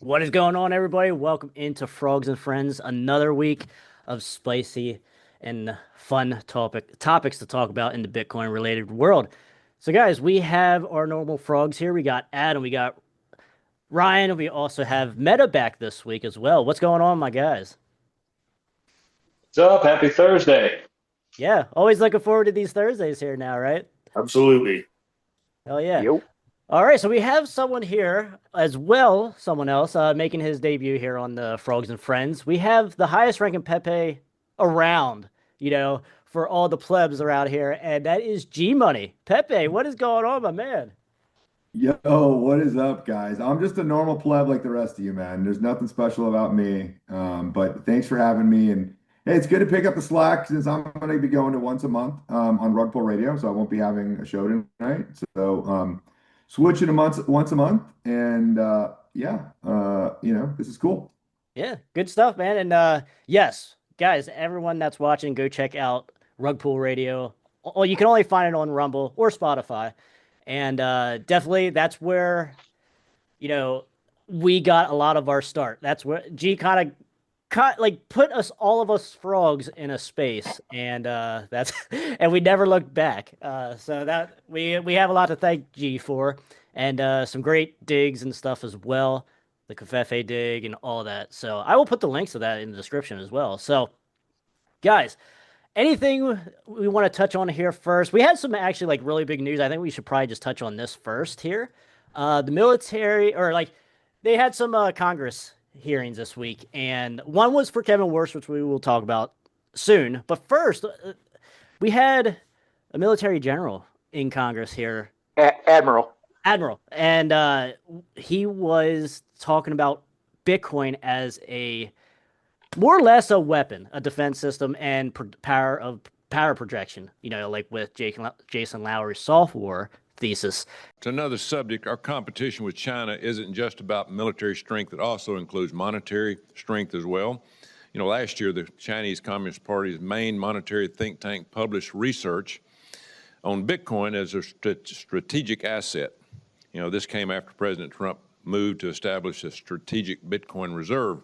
What is going on, everybody? Welcome into Frogs and Friends. Another week of spicy and fun topics to talk about in the Bitcoin related world. So, guys, we have our normal frogs here. We got Adam, we got Ryan, and we also have Meta back this week as well. What's going on, my guys? What's up? Happy Thursday. Yeah, always looking forward to these Thursdays here now, right? Absolutely. Hell yeah. Yep. All right, so we have someone here as well, someone else making his debut here on the Frogs and Friends. We have the highest ranking PEPE around, for all the plebs around here, and that is GMoney. Pepe, what is going on, my man? Yo, what is up, guys? I'm just a normal pleb like the rest of you, man. There's nothing special about me. But thanks for having me. And hey, it's good to pick up the slack since I'm going to be going to once a month on Rug Pull Radio, so I won't be having a show tonight. So switching once a month, and this is cool. Yeah, good stuff, man. And yes, guys, everyone that's watching, go check out Rug Pool Radio. Oh, you can only find it on Rumble or Spotify. And definitely that's where, you know, we got a lot of our start. That's where G kind of put us all of us frogs in a space, and that's and we never looked back. So that we have a lot to thank G for, and some great digs and stuff as well, the Covfefe dig and all that. So I will put the links to that in the description as well. So guys, anything we want to touch on here first? We had some actually really big news. I think we should probably just touch on this first here. The military, or they had some Congress hearings this week, and one was for Kevin Warsh, which we will talk about soon. But first, we had a military general in Congress here, Admiral. and he was talking about Bitcoin as a more or less a weapon, a defense system, and power projection. Like with Jason Lowery's Softwar thesis. To another subject, our competition with China isn't just about military strength, it also includes monetary strength as well. Last year, the Chinese Communist Party's main monetary think tank published research on Bitcoin as a strategic asset. This came after President Trump moved to establish a strategic Bitcoin reserve.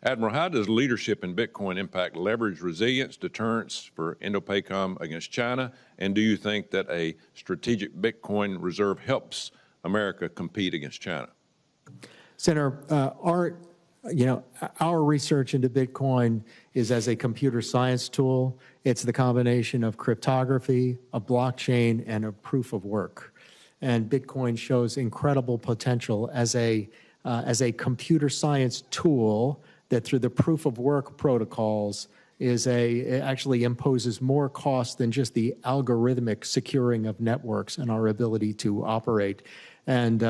Admiral, how does leadership in Bitcoin impact leverage resilience, deterrence for Indo-PACOM against China? And do you think that a strategic Bitcoin reserve helps America compete against China? Senator, our research into Bitcoin is as a computer science tool. It's the combination of cryptography, a blockchain, and a proof of work. And Bitcoin shows incredible potential as a computer science tool that through the proof of work protocols it actually imposes more cost than just the algorithmic securing of networks and our ability to operate. And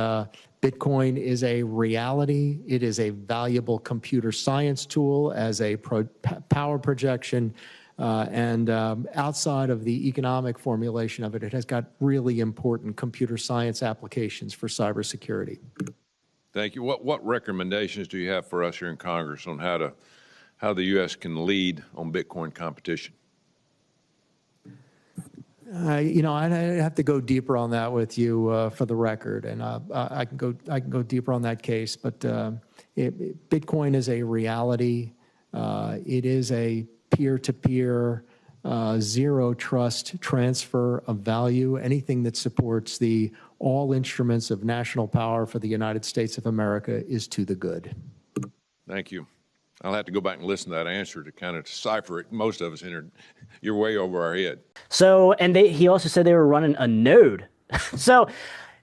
Bitcoin is a reality. It is a valuable computer science tool as a power projection. And outside of the economic formulation of it, it has got really important computer science applications for cybersecurity. Thank you. What recommendations do you have for us here in Congress on how the U.S. can lead on Bitcoin competition? I'd have to go deeper on that with you for the record, and I can go deeper on that case. But Bitcoin is a reality. It is a peer-to-peer, zero trust transfer of value. Anything that supports the all instruments of national power for the United States of America is to the good. Thank you. I'll have to go back and listen to that answer to kind of decipher it. Most of us you're way over our head. So, and he also said they were running a node. So,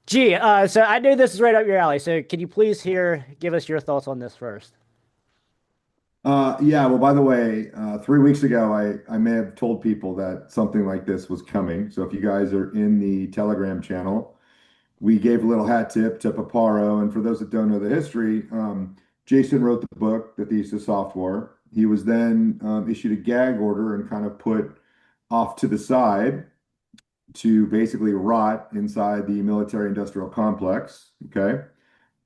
so I knew this is right up your alley. So can you please give us your thoughts on this first? Yeah, well, by the way, 3 weeks ago, I may have told people that something like this was coming. So if you guys are in the Telegram channel, we gave a little hat tip to Paparo. And for those that don't know the history, Jason wrote the book, The Thesis Softwar. He was then issued a gag order and kind of put off to the side to basically rot inside the military-industrial complex. Okay.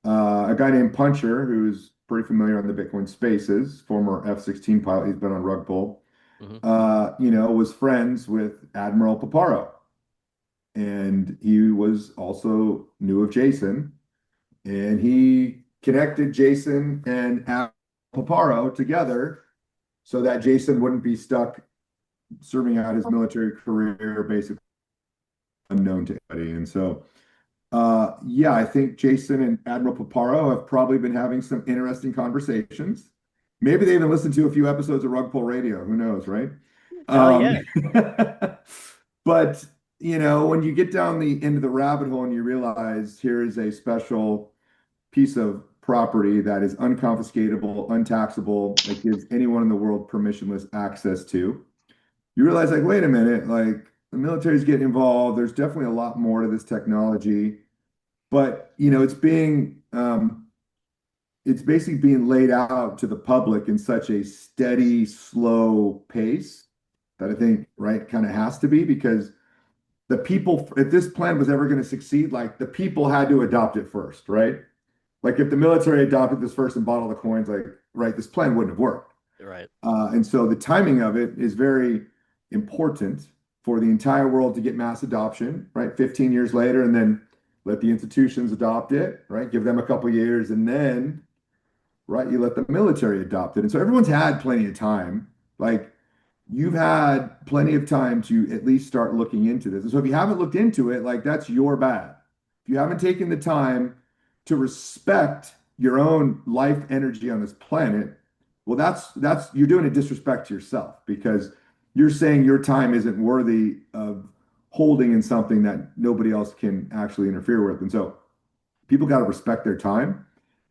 A guy named Puncher, who's pretty familiar on the Bitcoin spaces, former F-16 pilot, he's been on Rug Pull, was friends with Admiral Paparo. And he was also knew of Jason. And he connected Jason and Paparo together so that Jason wouldn't be stuck serving out his military career basically unknown to anybody. And so, yeah, I think Jason and Admiral Paparo have probably been having some interesting conversations. Maybe they even listened to a few episodes of Rug Pull Radio. Who knows, right? Hell yeah. But, when you get down the end of the rabbit hole and you realize here is a special piece of property that is unconfiscatable, untaxable, that gives anyone in the world permissionless access to, you realize, like, wait a minute, like the military's getting involved. There's definitely a lot more to this technology, but it's basically being laid out to the public in such a steady, slow pace that I think, right, kind of has to be, because the people, if this plan was ever going to succeed, like the people had to adopt it first, right? Like if the military adopted this first and bought all the coins, like, right, this plan wouldn't have worked. Right. And so the timing of it is very important for the entire world to get mass adoption, right? 15 years later, and then let the institutions adopt it, right? Give them a couple years, and then, right, you let the military adopt it. And so everyone's had plenty of time. Like you've had plenty of time to at least start looking into this. And so if you haven't looked into it, like that's your bad. If you haven't taken the time to respect your own life energy on this planet, well, that's you're doing a disrespect to yourself, because you're saying your time isn't worthy of holding in something that nobody else can actually interfere with. And so people got to respect their time.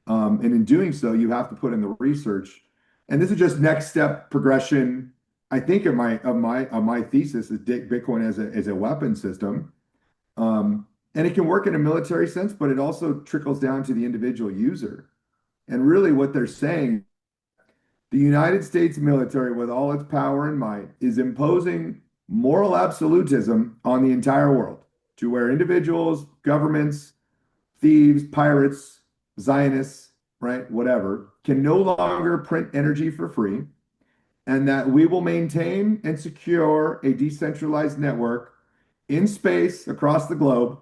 And in doing so, you have to put in the research. And this is just next step progression, I think, of my thesis is Bitcoin as a weapon system. And it can work in a military sense, but it also trickles down to the individual user. And really what they're saying, the United States military, with all its power and might, is imposing moral absolutism on the entire world, to where individuals, governments, thieves, pirates, Zionists, right, whatever, can no longer print energy for free, and that we will maintain and secure a decentralized network in space across the globe.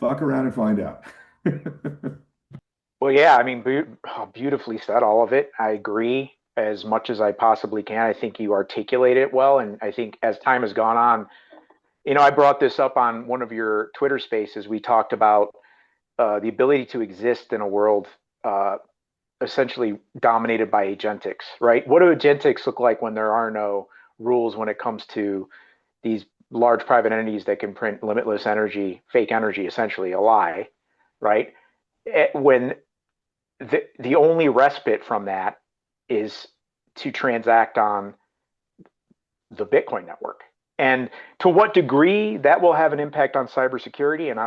Fuck around and find out. Well, yeah, I mean, beautifully said, all of it. I agree as much as I possibly can. I think you articulate it well. And I think as time has gone on, I brought this up on one of your Twitter spaces. We talked about the ability to exist in a world essentially dominated by agentics, right? What do agentics look like when there are no rules when it comes to these large private entities that can print limitless energy, fake energy, essentially a lie, right? When the only respite from that is to transact on the Bitcoin network. And to what degree that will have an impact on cybersecurity, and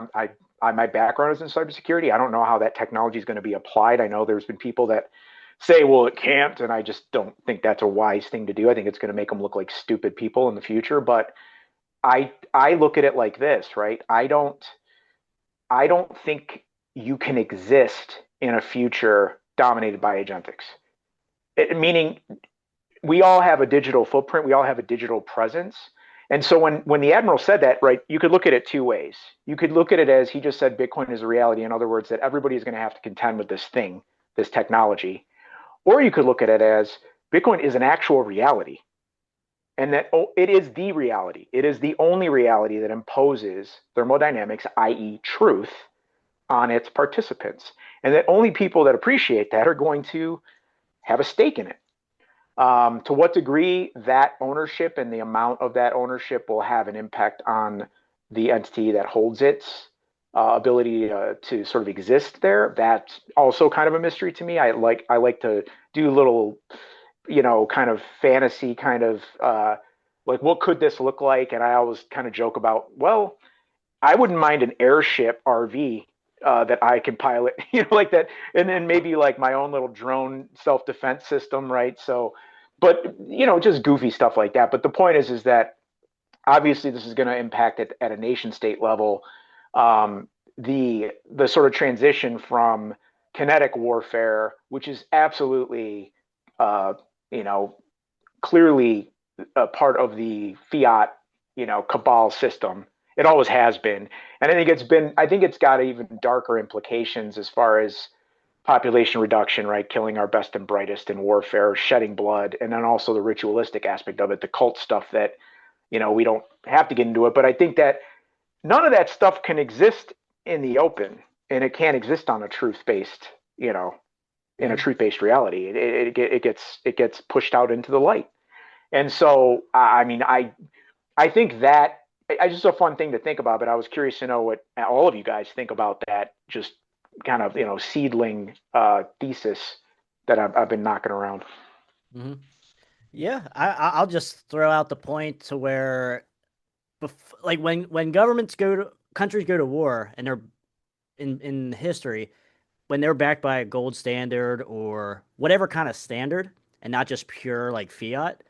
my background is in cybersecurity. I don't know how that technology is going to be applied. I know there's been people that say, well, it can't, and I just don't think that's a wise thing to do. I think it's going to make them look like stupid people in the future. But I look at it like this, right? I don't think you can exist in a future dominated by agentics. Meaning we all have a digital footprint, we all have a digital presence. And so when the Admiral said that, right, you could look at it two ways. You could look at it as he just said Bitcoin is a reality. In other words, that everybody is going to have to contend with this thing, this technology. Or you could look at it as Bitcoin is an actual reality. And that it is the reality. It is the only reality that imposes thermodynamics, i.e. truth, on its participants. And that only people that appreciate that are going to have a stake in it. To what degree that ownership and the amount of that ownership will have an impact on the entity that holds its ability to sort of exist there, that's also kind of a mystery to me. I like to do little, kind of fantasy kind of like, what could this look like? And I always kind of joke about, well, I wouldn't mind an airship RV that I can pilot, like that. And then maybe like my own little drone self-defense system, right? So, but, just goofy stuff like that. But the point is that obviously this is going to impact at a nation state level the sort of transition from kinetic warfare, which is absolutely, clearly a part of the fiat, cabal system. It always has been. And I think it's got even darker implications as far as population reduction, right? Killing our best and brightest in warfare, shedding blood, and then also the ritualistic aspect of it, the cult stuff that, we don't have to get into it. But I think that none of that stuff can exist in the open, and it can't exist on a truth-based, in a truth-based reality. It gets pushed out into the light. And so, I mean, I think that it's just a fun thing to think about, but I was curious to know what all of you guys think about that, just kind of, seedling thesis that I've been knocking around. Mm-hmm. Yeah, I'll just throw out the point to where, like when countries go to war, and they're in history, when they're backed by a gold standard or whatever kind of standard, and not just pure like fiat,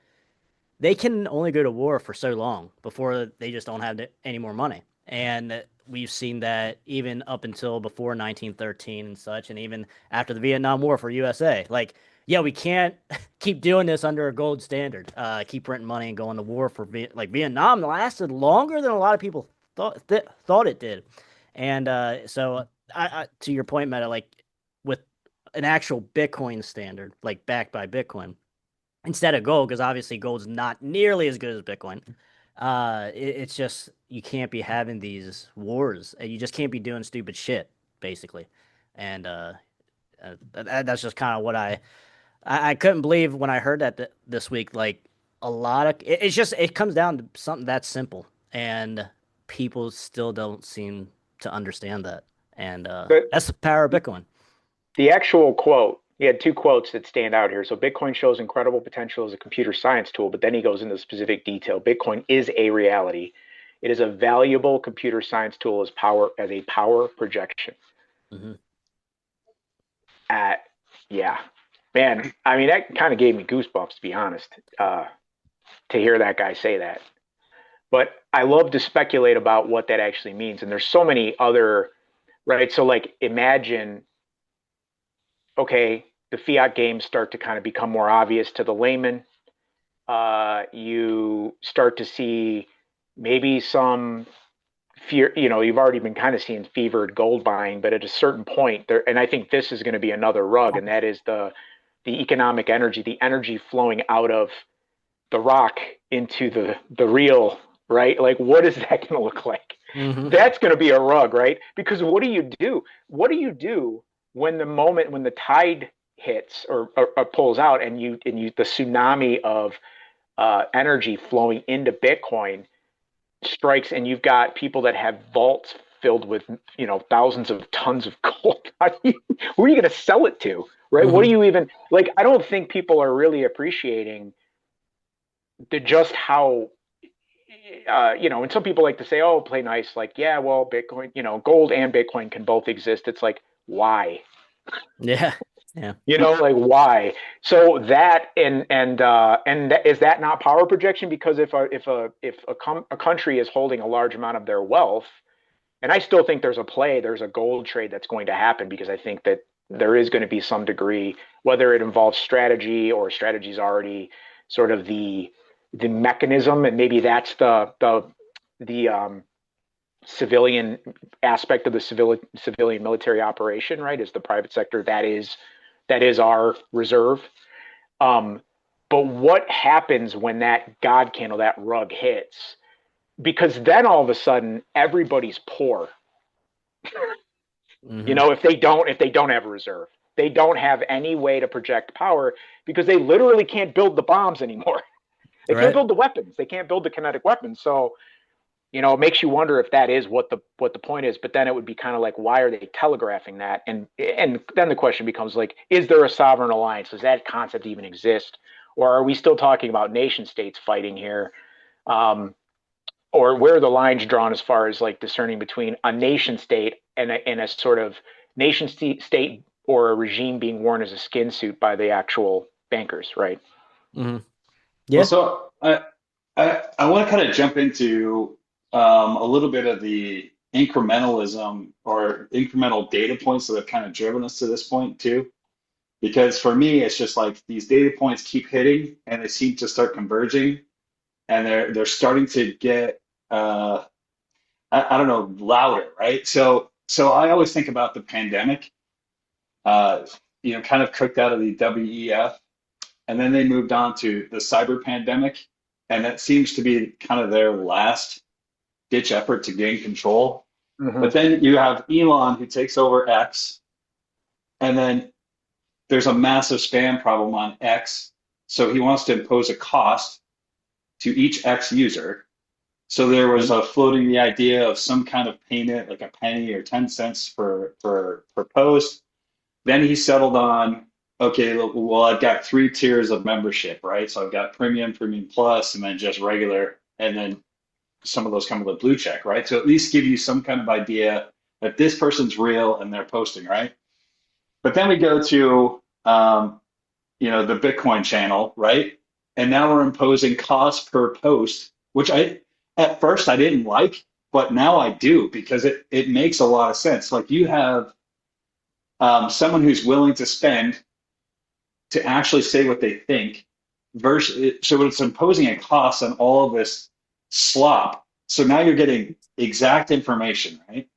they can only go to war for so long before they just don't have any more money. And we've seen that even up until before 1913 and such, and even after the Vietnam War for USA. Like, yeah, we can't keep doing this under a gold standard. Keep printing money and going to war for Vietnam lasted longer than a lot of people thought it did. And so, to your point, Meta, like with an actual Bitcoin standard, like backed by Bitcoin instead of gold, because obviously gold's not nearly as good as Bitcoin. It's just you can't be having these wars. You just can't be doing stupid shit, basically. And that's just kind of what I couldn't believe when I heard that this week. Like a lot of it's just it comes down to something that simple, and people still don't seem to understand that. And But that's the power of Bitcoin. the actual quote, he had two quotes that stand out here. So Bitcoin shows incredible potential as a computer science tool, but then he goes into specific detail. Bitcoin is a reality. It is a valuable computer science tool as a power projection. Mm-hmm. Yeah, man. I mean, that kind of gave me goosebumps, to be honest, to hear that guy say that. But I love to speculate about what that actually means. And there's so many other, right? So like imagine, okay, the fiat games start to kind of become more obvious to the layman. You start to see maybe some fear, you've already been kind of seeing fevered gold buying, but at a certain point there, and I think this is going to be another rug, and that is the economic energy, the energy flowing out of the rock into the real, right? Like, what is that going to look like? Mm-hmm. That's going to be a rug, right? Because what do you do? What do you do when the tide hits or pulls out, and the tsunami of energy flowing into Bitcoin strikes, and you've got people that have vaults filled with thousands of tons of gold? Who are you going to sell it to, right? Mm-hmm. What do you even like? I don't think people are really appreciating just how and some people like to say, oh, play nice, like, yeah, well, Bitcoin, gold and Bitcoin can both exist. It's like, why? Yeah. Yeah. Like, why? So that is that not power projection? Because if a country is holding a large amount of their wealth, and I still think there's a gold trade that's going to happen, because I think that there is going to be some degree, whether it involves strategy or strategy's already sort of the mechanism, and maybe that's the civilian aspect of the civilian military operation, right? Is the private sector that is our reserve. But what happens when that God candle, that rug hits? Because then all of a sudden everybody's poor. Mm-hmm. If they don't have a reserve, they don't have any way to project power, because they literally can't build the bombs anymore. They can't build the weapons. They can't build the kinetic weapons. So, it makes you wonder if that is what the point is. But then it would be kind of like, why are they telegraphing that? And then the question becomes like, is there a sovereign alliance? Does that concept even exist? Or are we still talking about nation states fighting here? Or where are the lines drawn as far as like discerning between a nation state and a sort of nation state or a regime being worn as a skin suit by the actual bankers, right? Mm-hmm. Yeah. Well, so I want to kind of jump into a little bit of the incrementalism or incremental data points that have kind of driven us to this point too. Because for me, it's just like these data points keep hitting and they seem to start converging, and they're starting to get I don't know, louder, right? So I always think about the pandemic uh, kind of cooked out of the WEF, and then they moved on to the cyber pandemic, and that seems to be kind of their last ditch effort to gain control. Hmm. But then you have Elon who takes over X, and then there's a massive spam problem on X. So he wants to impose a cost to each X user. So there was a floating the idea of some kind of payment, like a penny or 10 cents per post. Then he settled on, okay, well, I've got 3 tiers of membership, right? So I've got premium, premium plus, and then just regular, and then some of those come with a blue check, right? So at least give you some kind of idea that this person's real and they're posting, right? But then we go to the Bitcoin channel, right? And now we're imposing cost per post, which at first I didn't like, but now I do because it makes a lot of sense. Like you have someone who's willing to spend to actually say what they think versus so it's imposing a cost on all of this slop. So now you're getting exact information, right?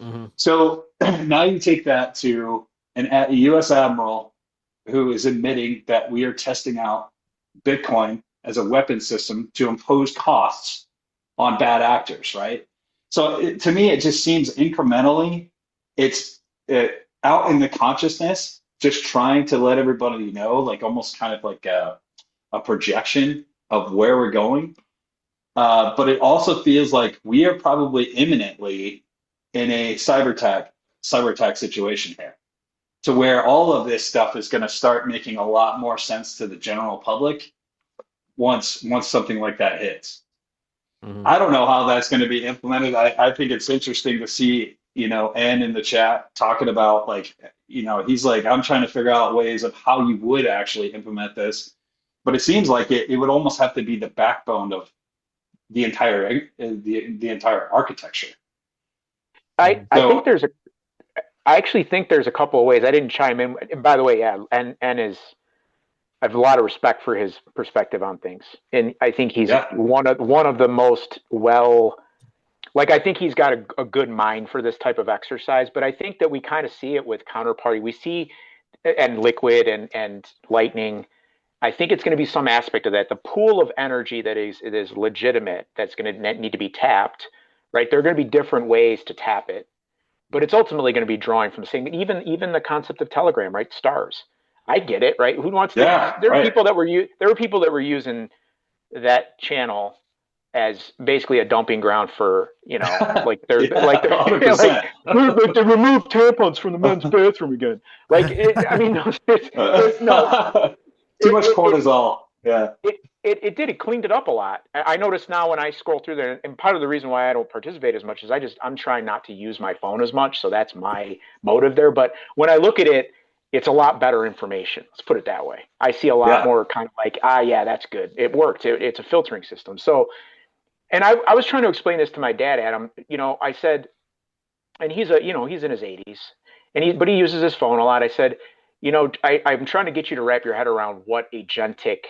Mm-hmm. So now you take that to a U.S. admiral who is admitting that we are testing out Bitcoin as a weapon system to impose costs on bad actors, right? So to me, it just seems incrementally, it's out in the consciousness, just trying to let everybody know, like almost kind of like a projection of where we're going. But it also feels like we are probably imminently in a cyber attack situation here, to where all of this stuff is going to start making a lot more sense to the general public once something like that hits. Mm-hmm. I don't know how that's going to be implemented. I think it's interesting to see, Ann in the chat talking about like, he's like, I'm trying to figure out ways of how you would actually implement this. But it seems like it would almost have to be the backbone of the entire architecture. I think So I actually think there's a couple of ways. I didn't chime in. And by the way, yeah, and is I have a lot of respect for his perspective on things, and I think he's yeah, one of the most like I think he's got a good mind for this type of exercise. But I think that we kind of see it with Counterparty. We see and Liquid and Lightning. I think it's going to be some aspect of that. The pool of energy that is legitimate, that's going to need to be tapped, right? There are going to be different ways to tap it, but it's ultimately going to be drawing from the same. Even the concept of Telegram, right? Stars. I get it, right? Who wants to? yeah, right. There were people that were using that channel as basically a dumping ground for like they're like they're like 100%. they removed tampons from the men's bathroom again. Like I mean, there's no. Too much It, cortisol. Yeah. it did. It cleaned it up a lot. I notice now when I scroll through there, and part of the reason why I don't participate as much is I'm trying not to use my phone as much, so that's my motive there. But when I look at it, it's a lot better information. Let's put it that way. I see a lot Yeah. more kind of like, yeah, that's good. It worked. It's a filtering system. So, and I was trying to explain this to my dad, Adam. I said, and he's in his 80s, but he uses his phone a lot. I said, I'm trying to get you to wrap your head around what agentic,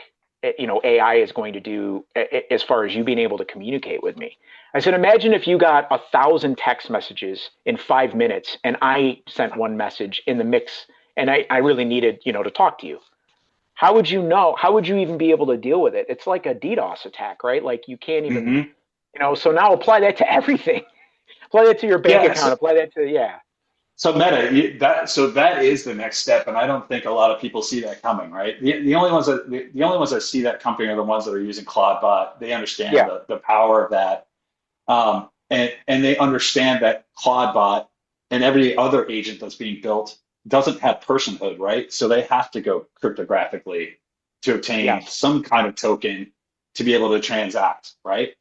AI is going to do as far as you being able to communicate with me. I said, imagine if you got 1,000 text messages in 5 minutes, and I sent one message in the mix, and I really needed, to talk to you. How would you know? How would you even be able to deal with it? It's like a DDoS attack, right? Like you can't even, Hmm. So now apply that to everything. Apply that to your bank Yeah. account. Apply that to, yeah. So Meta, that is the next step, and I don't think a lot of people see that coming, right? The only ones that see that coming are the ones that are using Claude They understand Yeah. the power of that, and they understand that Claude and every other agent that's being built doesn't have personhood, right? So they have to go cryptographically to obtain Yes. some kind of token to be able to transact, right?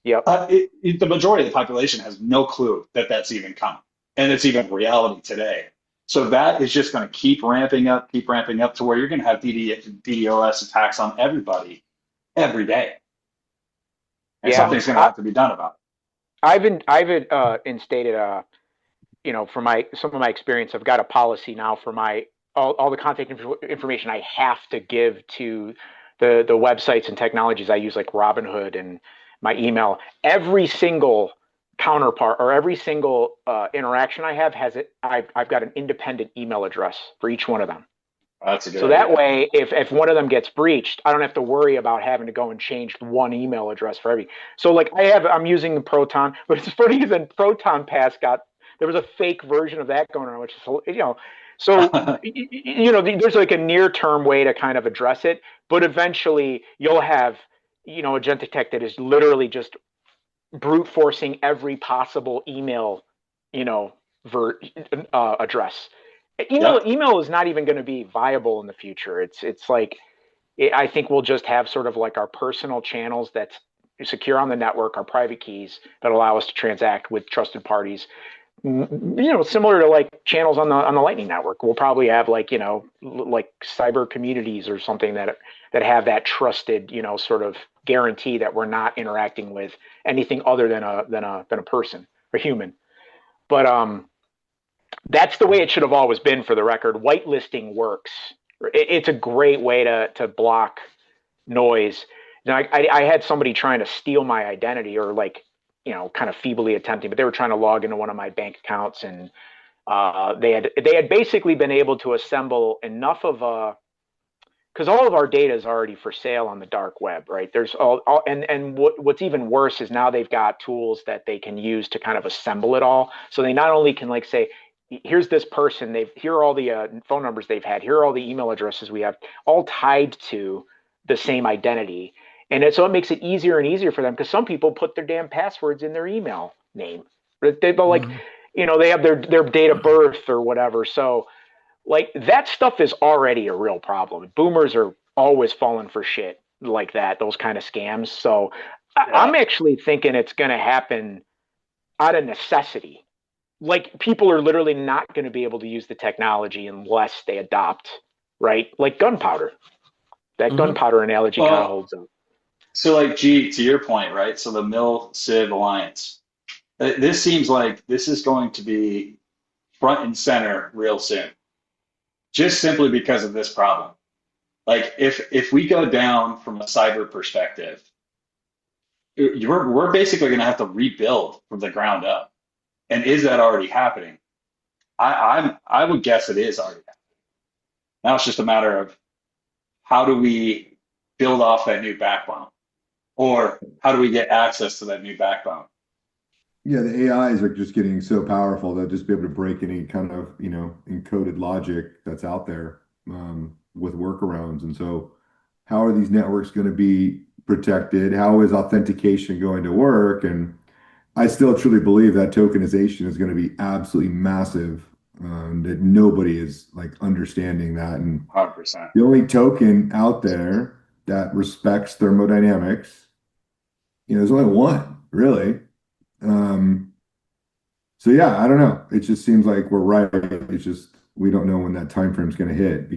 Yep. The majority of the population has no clue that that's even coming, and it's even reality today. So that is just going to keep ramping up to where you're going to have DDoS attacks on everybody every day, and Yeah. something's going to have to be done about I've instated for some of my experience, I've got a policy now for all the contact information I have to give to the websites and technologies I use, like Robinhood and my email. Every single counterpart or every single interaction I have has it. I've got an independent email address for each one of them. That's a good So idea. that way, if one of them gets breached, I don't have to worry about having to go and change one email address for every. So like I'm using the Proton, but it's funny than Proton Pass there was a fake version of that going on, which is, so there's like a near term way to kind of address it, but eventually you'll have a Genentech that is literally just brute forcing every possible email, address. Yep. Email is not even going to be viable in the future. It's like I think we'll just have sort of like our personal channels that's secure on the network, our private keys that allow us to transact with trusted parties. Similar to like channels on the Lightning Network. We'll probably have like like cyber communities or something that have that trusted sort of guarantee that we're not interacting with anything other than a person, a human. But that's the way it should have always been. For the record, whitelisting works. It's a great way to block noise. Now, I had somebody trying to steal my identity, or like kind of feebly attempting, but they were trying to log into one of my bank accounts, and they had basically been able to assemble enough of a, because all of our data is already for sale on the dark web, right? There's and what's even worse is now they've got tools that they can use to kind of assemble it all. So they not only can like say, here's this person, here are all the phone numbers they've had, here are all the email addresses we have, all tied to the same identity. And so it makes it easier and easier for them, because some people put their damn passwords in their email name. They'll like, they have their date of birth or whatever. So like that stuff is already a real problem. Boomers are always falling for shit like that, those kind of scams. So I'm actually thinking it's going to happen out of necessity. Like people are literally not going to be able to use the technology unless they adopt, right? Like gunpowder. That gunpowder analogy kind of holds up. So like, G, to your point, right? So the Mill-Civ alliance, this seems like this is going to be front and center real soon, just simply because of this problem. Like if we go down from a cyber perspective, we're basically going to have to rebuild from the ground up. And is that already happening? I would guess it is already happening. Now it's just a matter of how do we build off that new backbone, or how do we get access to that new backbone? Yeah, the AIs are just getting so powerful they'll just be able to break any kind of, encoded logic that's out there with workarounds. And so how are these networks going to be protected? How is authentication going to work? And I still truly believe that tokenization is going to be absolutely massive, that nobody is like understanding that. And 100%. the only token out there that respects thermodynamics, there's only one, really. So yeah, I don't know. It just seems like we're right. It's just we don't know when that time frame is going to hit,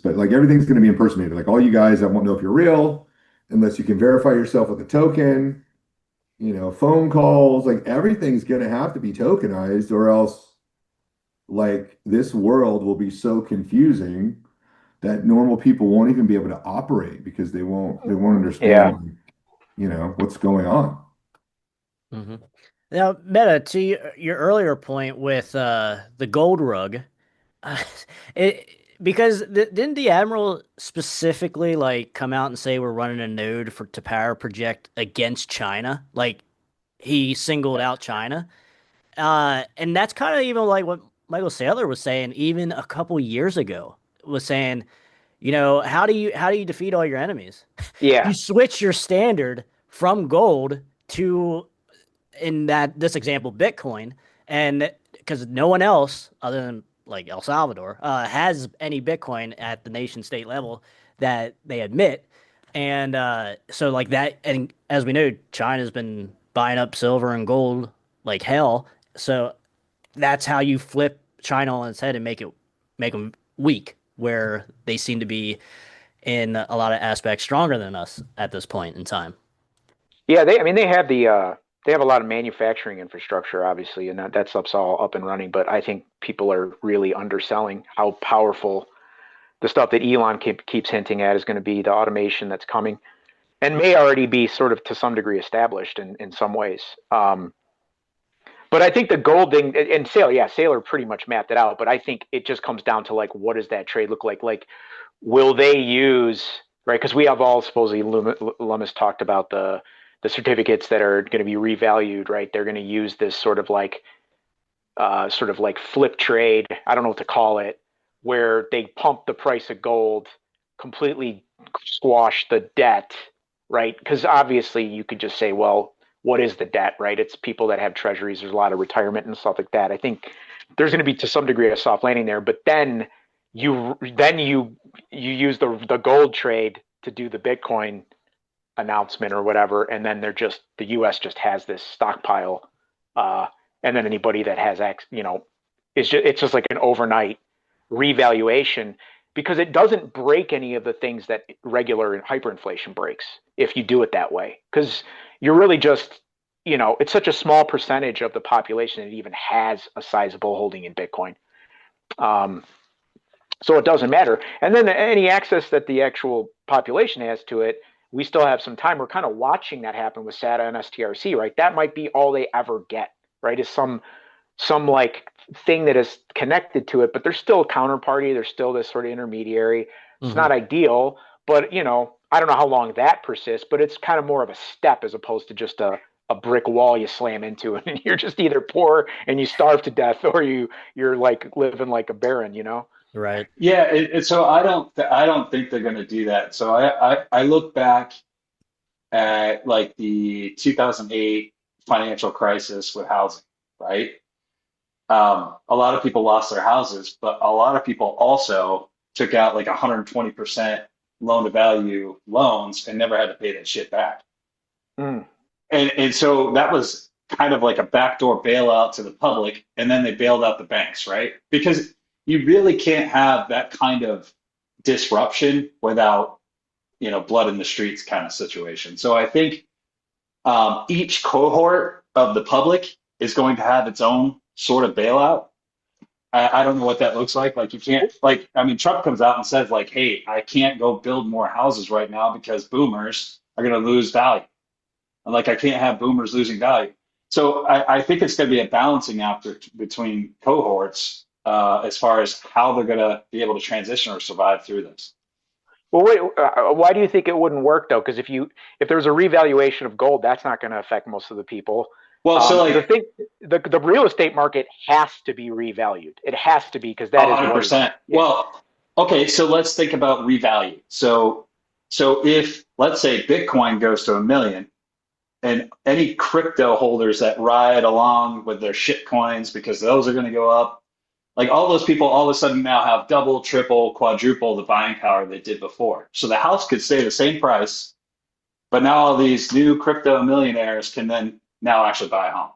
but like everything's going to be impersonated. Like all you guys, I won't know if you're real unless you can verify yourself with a token. Phone calls, like everything's going to have to be tokenized, or else like this world will be so confusing that normal people won't even be able to operate because they won't understand, what's going on. Now, Meta, to your earlier point with the gold rug, it because didn't the admiral specifically like come out and say we're running a node to power project against China? Like he singled out China, and that's kind of even like what Michael Saylor was saying even a couple years ago. Was saying, how do you defeat all your enemies? You Yeah. switch your standard from gold to, in this example, Bitcoin, and because no one else other than like El Salvador has any Bitcoin at the nation state level that they admit, and so like that, and as we know, China's been buying up silver and gold like hell, so that's how you flip China on its head and make them weak, where they seem to be in a lot of aspects stronger than us at this point in time. Yeah, they have they have a lot of manufacturing infrastructure, obviously, and that stuff's all up and running. But I think people are really underselling how powerful the stuff that Elon keeps hinting at is going to be, the automation that's coming, and may already be sort of to some degree established in some ways. But I think the gold thing and Sailor pretty much mapped it out. But I think it just comes down to like, what does that trade look like? Like, will they use, right? Because we have all supposedly Lummis talked about the certificates that are going to be revalued, right? They're going to use this sort of like flip trade. I don't know what to call it, where they pump the price of gold, completely squash the debt, right? Because obviously you could just say, well, what is the debt, right? It's people that have treasuries. There's a lot of retirement and stuff like that. I think there's going to be to some degree a soft landing there, but then you use the gold trade to do the Bitcoin announcement or whatever, and then the U.S. just has this stockpile, and then anybody that has it's just like an overnight revaluation because it doesn't break any of the things that regular hyperinflation breaks if you do it that way. Because you're really just, it's such a small percentage of the population that even has a sizable holding in Bitcoin. So it doesn't matter. And then any access that the actual population has to it, we still have some time. We're kind of watching that happen with SATA and STRC, right? That might be all they ever get, right? Is some like thing that is connected to it, but there's still a counterparty. There's still this sort of intermediary. It's not ideal, but I don't know how long that persists, but it's kind of more of a step as opposed to just a brick wall you slam into and you're just either poor and you starve to death or you're like living like a baron, Right. Yeah, so I don't think they're going to do that. So I look back at like the 2008 financial crisis with housing, right? A lot of people lost their houses, but a lot of people also took out like 120% loan to value loans and never had to pay that shit back. Mm. And so that was kind of like a backdoor bailout to the public, and then they bailed out the banks, right? Because you really can't have that kind of disruption without, blood in the streets kind of situation. So I think each cohort of the public is going to have its own sort of bailout. I don't know what that looks like. Like you can't, like, I mean, Trump comes out and says like, hey, I can't go build more houses right now because boomers are going to lose value. And like, I can't have boomers losing value. So I think it's going to be a balancing act between cohorts as far as how they're going to be able to transition or survive through this. Well, wait, why do you think it wouldn't work though? Because if there's a revaluation of gold, that's not going to affect most of the people. Well, so like the real estate market has to be revalued. It has to be because that is 100%. Yeah. Well, okay, so let's think about revalue. So if let's say Bitcoin goes to 1 million and any crypto holders that ride along with their shit coins because those are going to go up, like all those people all of a sudden now have double, triple, quadruple the buying power they did before. So the house could stay the same price, but now all these new crypto millionaires can then now actually buy a home.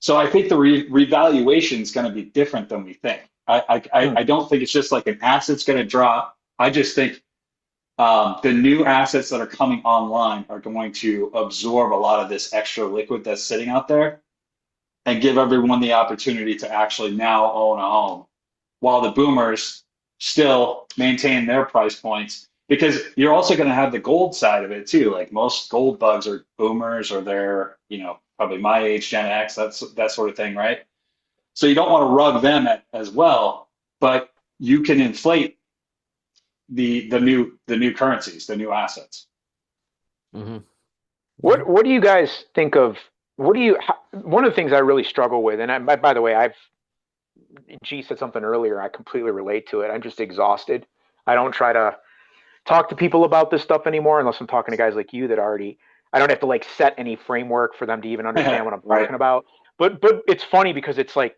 So I think the revaluation is going to be different than we think. I don't think it's just like an asset's going to drop. I just think the new assets that are coming online are going to absorb a lot of this extra liquid that's sitting out there and give everyone the opportunity to actually now own a home while the boomers still maintain their price points. Because you're also going to have the gold side of it too. Like most gold bugs are boomers or they're, probably my age, Gen X, that sort of thing, right? So you don't want to rug them as well, but you can inflate the new currencies, the new assets. Mm-hmm. What do you guys think of? One of the things I really struggle with, and by the way, G said something earlier. I completely relate to it. I'm just exhausted. I don't try to talk to people about this stuff anymore unless I'm talking to guys like you that I don't have to like set any framework for them to even understand what I'm talking about. But it's funny because it's like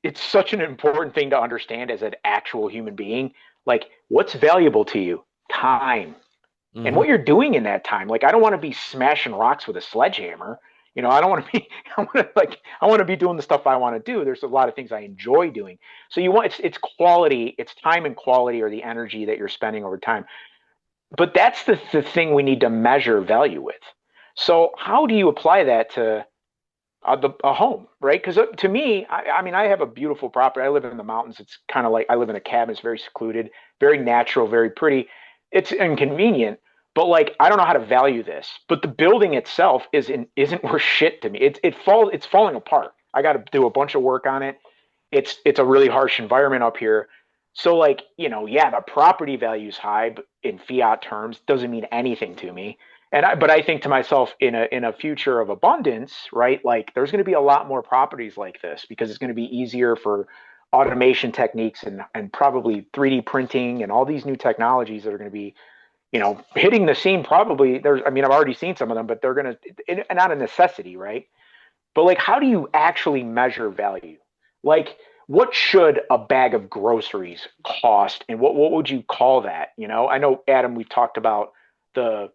it's such an important thing to understand as an actual human being. Like what's valuable to you? Time. And what you're doing in that time. Like I don't want to be smashing rocks with a sledgehammer. I don't want to be. I want to be doing the stuff I want to do. There's a lot of things I enjoy doing. So it's quality, it's time and quality, or the energy that you're spending over time. But that's the thing we need to measure value with. So how do you apply that to a home, right? Because to me, I mean, I have a beautiful property. I live in the mountains. It's kind of like I live in a cabin. It's very secluded, very natural, very pretty. It's inconvenient, but like I don't know how to value this. But the building itself isn't worth shit to me. It's falling apart. I got to do a bunch of work on it. It's a really harsh environment up here. So like, yeah, the property value is high, but in fiat terms doesn't mean anything to me. But I think to myself in a future of abundance, right? Like there's going to be a lot more properties like this because it's going to be easier for automation techniques and probably 3D printing and all these new technologies that are going to be, hitting the scene probably. I mean, I've already seen some of them, but they're going to, not a necessity, right? But like, how do you actually measure value? Like, what should a bag of groceries cost, and what would you call that? I know, Adam, we've talked about the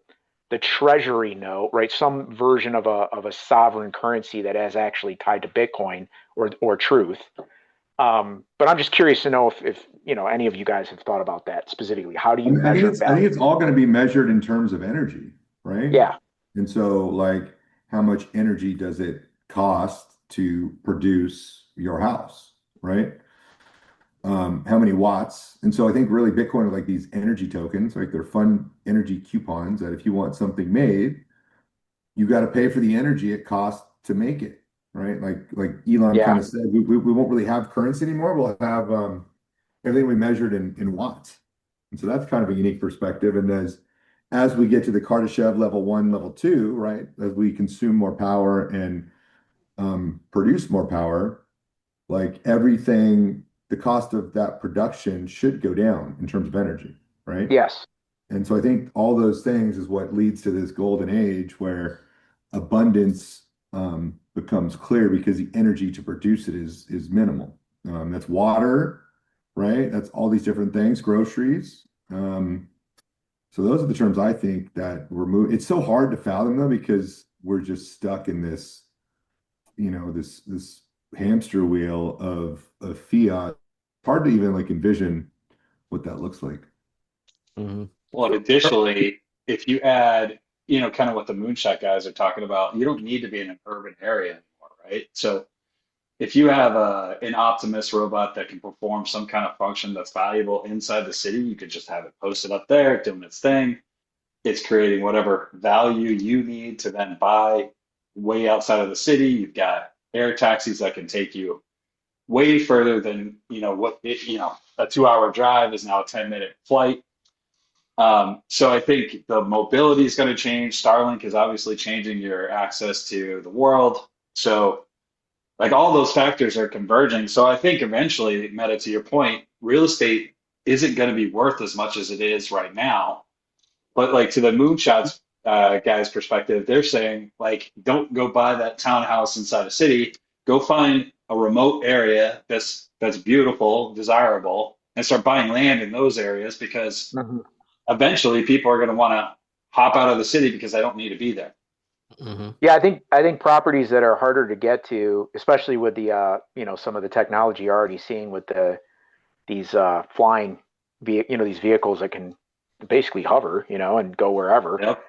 treasury note, right? Some version of a sovereign currency that is actually tied to Bitcoin or truth. But I'm just curious to know if any of you guys have thought about that specifically. How do you measure I think value? it's all going to be measured in terms of energy, right? Yeah, And so, like, how much energy does it cost to produce your house, right? How many watts? And so I think really Bitcoin are like these energy tokens, like they're fun energy coupons that if you want something made, you got to pay for the energy it costs to make it, right? Like Elon yeah, kind of said, we won't really have currency anymore. We'll have everything we measured in watts. And so that's kind of a unique perspective. And as we get to the Kardashev level 1, level 2, right? As we consume more power and produce more power, like everything, the cost of that production should go down in terms of energy, right? yes, And so I think all those things is what leads to this golden age where abundance becomes clear because the energy to produce it is minimal. That's water, right? That's all these different things, groceries. So those are the terms I think that we're moving. It's so hard to fathom though because we're just stuck in this, this hamster wheel of fiat. Hard to even like envision what that looks like. Mhm. Well, and additionally, if you add, kind of what the moonshot guys are talking about, you don't need to be in an urban area anymore, right? So if you have an Optimus robot that can perform some kind of function that's valuable inside the city, you could just have it posted up there doing its thing. It's creating whatever value you need to then buy way outside of the city. You've got air taxis that can take you way further than, a 2 hour drive is now a 10-minute flight. So I think the mobility is going to change. Starlink is obviously changing your access to the world. So like all those factors are converging. So I think eventually, Meta, to your point, real estate isn't going to be worth as much as it is right now. But like to the moonshots guys' perspective, they're saying like, don't go buy that townhouse inside a city. Go find a remote area that's beautiful, desirable, and start buying land in those areas because mhm. eventually people are going to want to hop out of the city because they don't need to be there. Mhm. Yeah. I think properties that are harder to get to, especially with the some of the technology you're already seeing with these flying, these vehicles that can basically hover, and go wherever. Yep.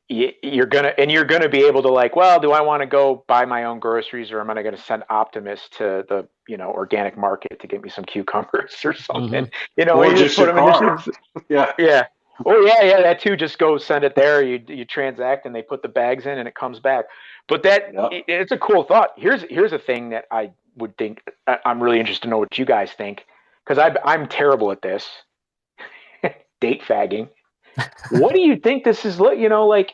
You're gonna be able to like, well, do I want to go buy my own groceries, or am I going to send Optimus to the organic market to get me some cucumbers or something? Mhm. Or You just just put your them in car. the Yeah. yeah. Oh yeah, yeah, that too. Just go send it there. You transact and they put the bags in and it comes back. But Yep. it's a cool thought. Here's a thing that I would think. I'm really interested to know what you guys think because I'm terrible at this date fagging. What do you think this is? Like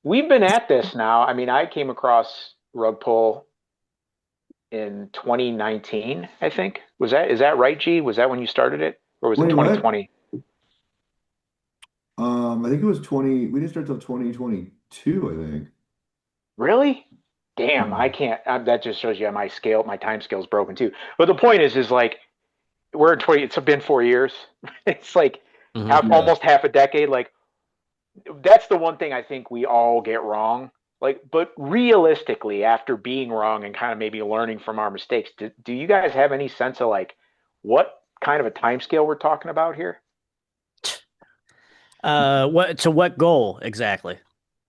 we've been at this now. I mean, I came across rug pull in 2019. I think is that right? G, was that when you started it, or was it Wait, what? 2020? I think it was 20, we didn't start till 2022, I think. Really? Damn, I Yeah. can't. That just shows you my time scale is broken too. But the point is like we're in 20. It's been 4 years. It's like Mhm. Yeah. almost half a decade. Like that's the one thing I think we all get wrong. Like, but realistically, after being wrong and kind of maybe learning from our mistakes, do you guys have any sense of like what kind of a time scale we're talking about here? What goal exactly?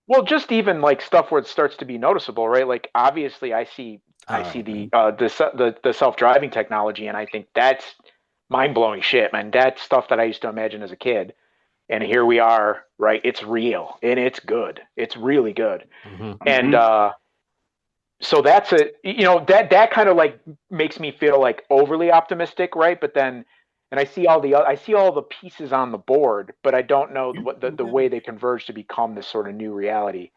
Well, just even like stuff where it starts to be noticeable, right? Like obviously, I see Okay. the self driving technology, and I think that's mind blowing shit, man. That's stuff that I used to imagine as a kid. And here we are, right? It's real and it's good. It's really good. Mhm. And so that's that kind of like makes me feel like overly optimistic, right? But then, and I see all the pieces on the board, but I don't know what the way they converge to become this sort of new reality.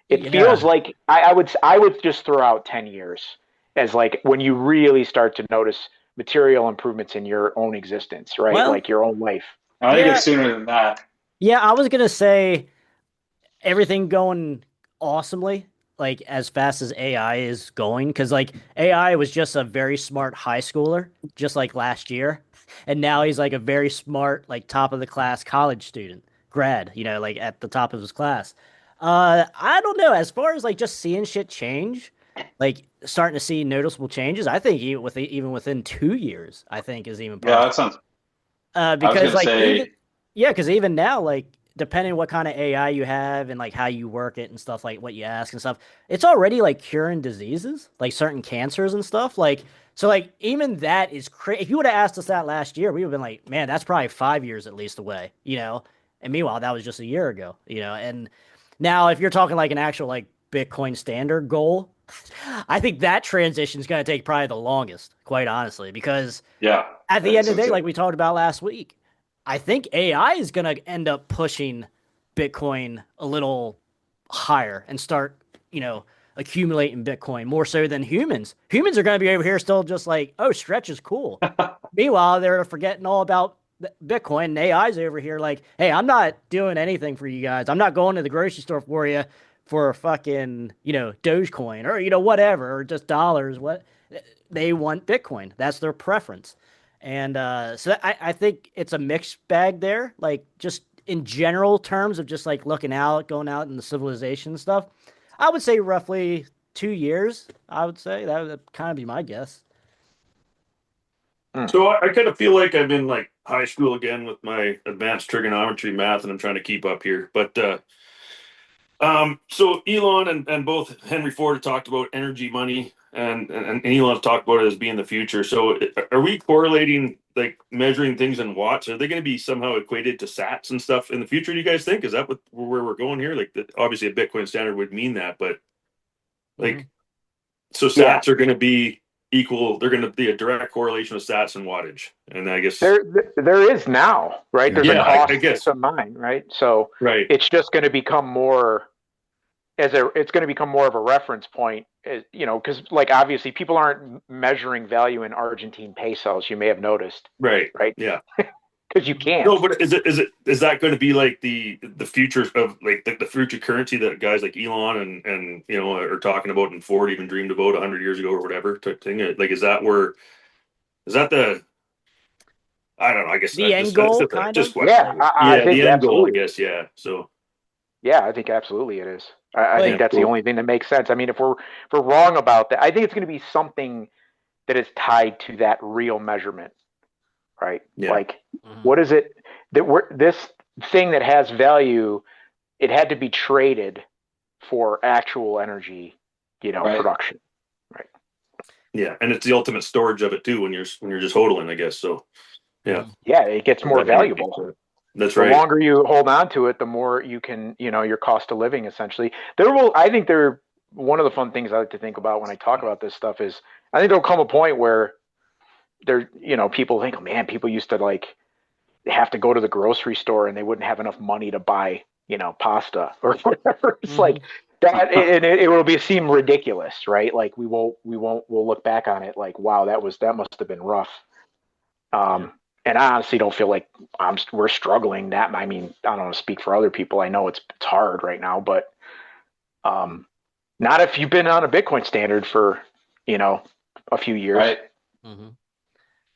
It feels Yeah. like I would just throw out 10 years as like when you really start to notice material improvements in your own existence, right? Well, Like your own life. I think yeah. it's sooner than that. Yeah, I was gonna say everything going awesomely, like as fast as AI is going, because like AI was just a very smart high schooler, just like last year, and now he's like a very smart, like top of the class college student, grad, like at the top of his class. I don't know. As far as like just seeing shit change, like starting to see noticeable changes, I think even within 2 years, I think is even Yeah, possible. that sounds. I was Because gonna like even say, yeah, because even now, like depending what kind of AI you have and like how you work it and stuff, like what you ask and stuff, it's already like curing diseases, like certain cancers and stuff. Like so, like even that is crazy. If you would have asked us that last year, we would have been like, man, that's probably 5 years at least away. And meanwhile, that was just a year ago. And now, if you're talking like an actual like Bitcoin standard goal, I think that transition is going to take probably the longest, quite honestly, because yeah, at I the think end of so the day, too. like we talked about last week, I think AI is going to end up pushing Bitcoin a little higher and start, accumulating Bitcoin more so than humans. Humans are going to be over here still just like, oh, stretch is cool. Meanwhile, they're forgetting all about Bitcoin, and AI's over here like, hey, I'm not doing anything for you guys. I'm not going to the grocery store for you for a fucking, Dogecoin or, whatever, or just dollars. What they want Bitcoin. That's their preference. And so I think it's a mixed bag there. Like just in general terms of just like looking out, going out in the civilization and stuff, I would say roughly 2 years. I would say that would kind of be my guess. So I kind of feel like I'm in like high school again with my advanced trigonometry math, and I'm trying to keep up here. But so Elon and both Henry Ford have talked about energy money, and Elon's talked about it as being the future. So are we correlating like measuring things in watts? Are they going to be somehow equated to sats and stuff in the future? Do you guys think? Is that where we're going here? Like, obviously, a Bitcoin standard would mean that, but Mm-hmm. like, so Yeah. sats are going to be equal. They're going to be a direct correlation of sats and wattage, and I guess. There is now, right? There's a Yeah, I cost guess. to mine, right? So Right. it's just going to become more it's going to become more of a reference point, because like obviously people aren't measuring value in Argentine pesos. You may have noticed, Right. right? Yeah. Because you can't. No, but is that going to be like the future of like the future currency that guys like Elon and are talking about, and Ford even dreamed about 100 years ago or whatever type thing? Like, is that the I don't know. I guess The end that's goal, just a kind just of. question. Yeah, Like, I Yeah, the think end goal, I absolutely. guess. Yeah. So Yeah, I think absolutely it is. I think like, that's the cool. only thing that makes sense. I mean, if we're wrong about that, I think it's going to be something that is tied to that real measurement, right? Yeah. Like, mhm. what is it that this thing that has value? It had to be traded for actual energy, Right. production, right? Yeah, and it's the ultimate storage of it too when you're just hodling, I guess. So yeah, Mhm. Yeah, it gets more that makes valuable. sense. That's The right. longer you hold on to it, the more you can, your cost of living essentially. One of the fun things I like to think about when I talk about this stuff is I think there'll come a point where people think, oh man, people used to like have to go to the grocery store and they wouldn't have enough money to buy, pasta or whatever. It's like Mhm. that, and it will seem ridiculous, right? Like we'll look back on it like, wow, that must have been rough. Yeah. And I honestly don't feel like we're struggling that. I mean, I don't want to speak for other people. I know it's hard right now, but um, not if you've been on a Bitcoin standard for a few years. Right. Mhm.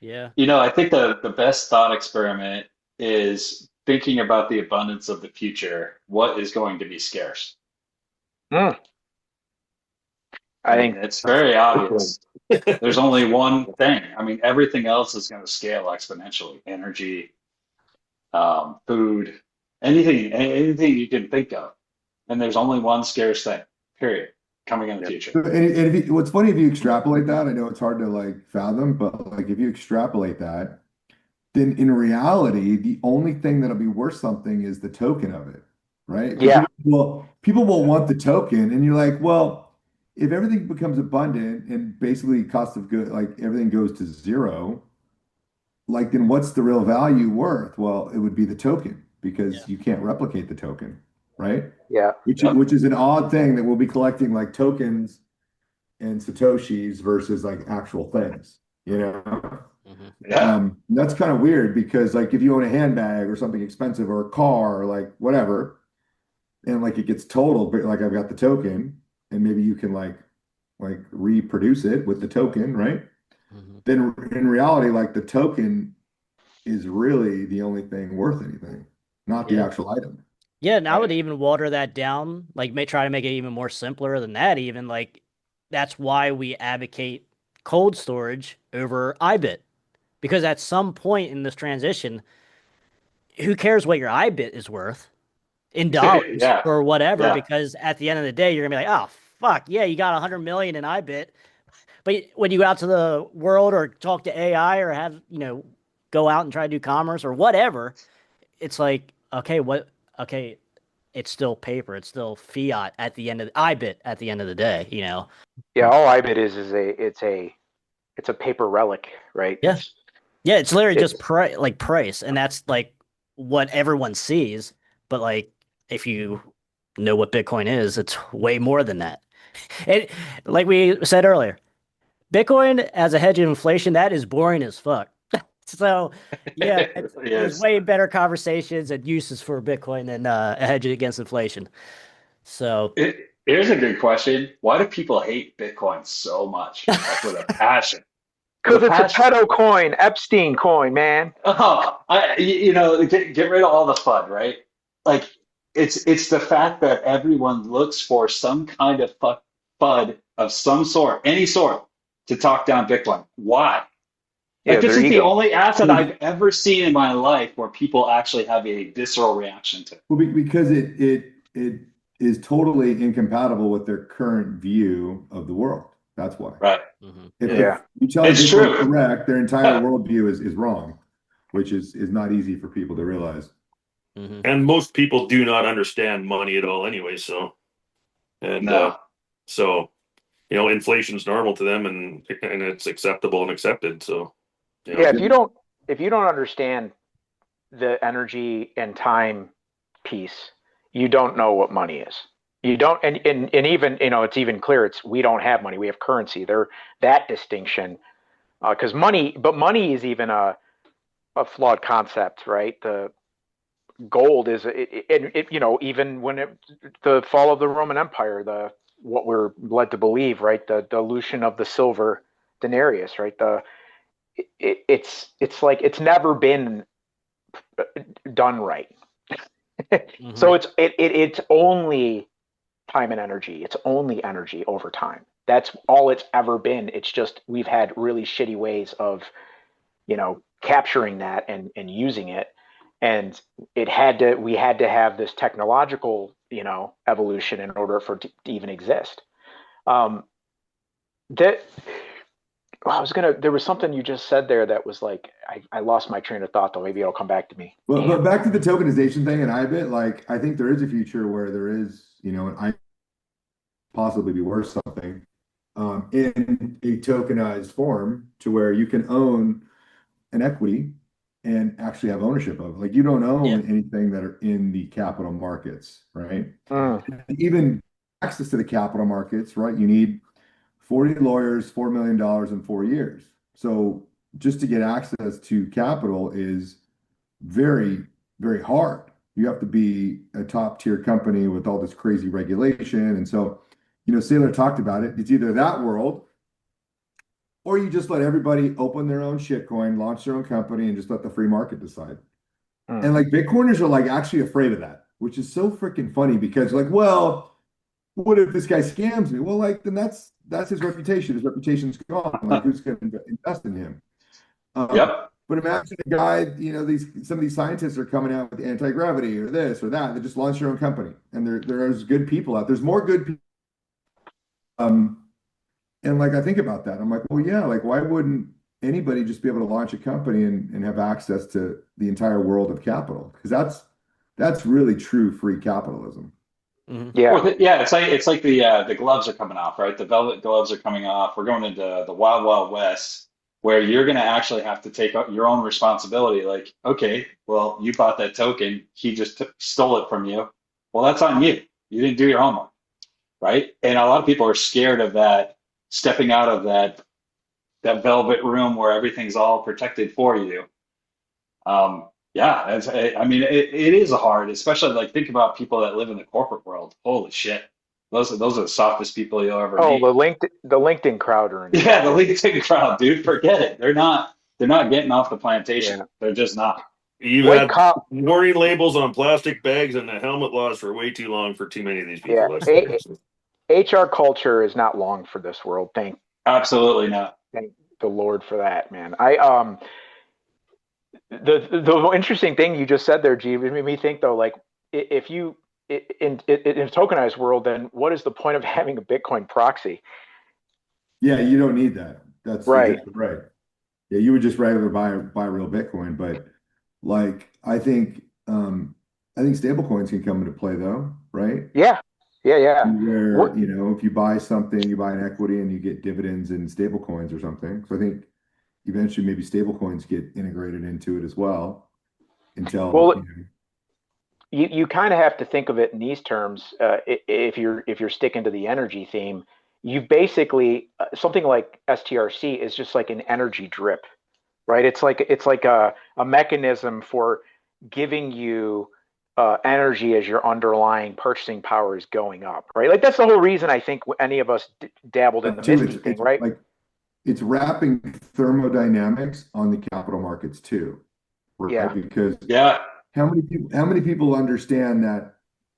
Yeah. I think the best thought experiment is thinking about the abundance of the future. What is going to be scarce? Mm, I I mean, think it's that's very Excellent. obvious. There's only one thing. I mean, everything else is going to scale exponentially. Energy, food, anything you can think of. And there's only one scarce thing, period, coming in the Yeah. future. And what's funny if you extrapolate that, I know it's hard to like fathom, but like if you extrapolate that, then in reality, the only thing that'll be worth something is the token of it, right? Yeah. People will want the token, and you're like, well, if everything becomes abundant and basically cost of good, like everything goes to zero, like then what's the real value worth? Well, it would be the token Yeah. because you can't replicate the token, right? Yeah. Yep. Which is an odd thing that we'll be collecting like tokens and Satoshis versus like actual things, you know? Yeah. That's kind of weird because like if you own a handbag or something expensive or a car or like whatever, and like it gets totaled, but like I've got the token and maybe you can like reproduce it with the token, right? Then in reality, like the token is really the only thing worth anything, not the Yeah. actual item. Yeah, and I would Right. even water that down, like may try to make it even more simpler than that, even like that's why we advocate cold storage over iBit. Because at some point in this transition, who cares what your iBit is worth in dollars Yeah. or whatever? Yeah. Because at the end of the day, you're gonna be like, oh fuck, yeah, you got 100 million in iBit. But when you go out to the world or talk to AI or have, go out and try to do commerce or whatever, it's like, okay, it's still paper, it's still fiat at the end of iBit at the end of the day. Yeah. All IBIT is it's a paper relic, right? Yeah. Yeah, it's literally just It's price, and that's like what everyone sees. But like, if you know what Bitcoin is, it's way more than that. And like we said earlier, Bitcoin as a hedge of inflation, that is boring as fuck. So yeah, It really there's is. way better conversations and uses for Bitcoin than a hedge against inflation. So Here's a good question. Why do people hate Bitcoin so much? Like with a passion. With a because it's a passion. pedo coin, Epstein coin, man. Oh, get rid of all the FUD, right? Like it's the fact that everyone looks for some kind of FUD of some sort, any sort, to talk down Bitcoin. Why? Like Yeah, this their is the ego. only asset Well, I've ever seen in my life where people actually have a visceral reaction to. because it is totally incompatible with their current view of the world. That's why. Right. mhm. If, Yeah. if you tell them It's Bitcoin's true. correct, their entire worldview is wrong, which is not easy for people to realize. Mhm. And most people do not understand money at all anyway. So, and No. so, inflation's normal to them and it's acceptable and accepted. So, Yeah, if you don't understand the energy and time piece, you don't know what money is. You don't, and even it's even clear. It's we don't have money. We have currency. There that distinction, because money is even a flawed concept, right? The gold is even when the fall of the Roman Empire, the what we're led to believe, right? The dilution of the silver denarius, right? It's like it's never been done right. So Mhm. it's only time and energy. It's only energy over time. That's all it's ever been. It's just we've had really shitty ways of capturing that and using it, and we had to have this technological evolution in order for it to even exist. Um, that there was something you just said there that was like I lost my train of thought, though. Maybe it'll come back to me. But Damn. back to the tokenization thing and IBIT, like I think there is a future where there is, an I possibly be worth something in a tokenized form to where you can own an equity and actually have ownership of. Like you don't Yeah. own anything that are in the capital markets, right? Mm. Even access to the capital markets, right? You need 40 lawyers, $4 million in 4 years. So just to get access to capital is very, very hard. You have to be a top tier company with all this crazy regulation. And so, Saylor talked about it. It's either that world or you just let everybody open their own shitcoin, launch their own company, and just let the free market decide. And Mm. like Bitcoiners are like actually afraid of that, which is so freaking funny because like, well, what if this guy scams me? Well, like then that's his reputation. His reputation's gone. Like who's going to invest in him? Yep. But imagine a guy, some of these scientists are coming out with anti-gravity or this or that. They just launch their own company, and there's good people out. There's more good people. Um, and like I think about that, I'm like, well, yeah, like why wouldn't anybody just be able to launch a company and have access to the entire world of capital, because that's really true free capitalism. Yeah. Yeah, it's like the gloves are coming off, right? The velvet gloves are coming off. We're going into the wild, wild west where you're going to actually have to take up your own responsibility. Like, okay, well, you bought that token. He just stole it from you. Well, that's on you. You didn't do your homework, right? And a lot of people are scared of that, stepping out of that velvet room where everything's all protected for you. Yeah, I mean, it is hard, especially like think about people that live in the corporate world. Holy shit, those are the softest people you'll ever Oh, meet. the LinkedIn crowd are in Yeah, the trouble. LinkedIn crowd, dude, forget it. They're not getting off the plantation. Yeah. They're just not. You've Blake had Cop. warning labels on plastic bags and the helmet laws for way too long for too many of these Yeah. people. Let's be honest. HR culture is not long for this world. Absolutely not. Thank the Lord for that, man. The interesting thing you just said there, G, it made me think though, like if you in a tokenized world, then what is the point of having a Bitcoin proxy? Yeah, you don't need that. That's Right. exactly right. Yeah, you would just rather buy real Bitcoin, but like I think stable coins can come into play though, right? Yeah. Yeah. Yeah. Where, What? you know, if you buy something, you buy an equity and you get dividends in stable coins or something. So I think eventually maybe stable coins get integrated into it as well until, Well, you kind of have to think of it in these terms. If you're sticking to the energy theme, you basically something like STRC is just like an energy drip, right? It's like a mechanism for giving you energy as your underlying purchasing power is going up, right? Like that's the whole reason I think any of us dabbled in the too, Misty thing, it's right? like it's wrapping thermodynamics on the capital markets too, right? Yeah, Because Yeah. how many people understand that,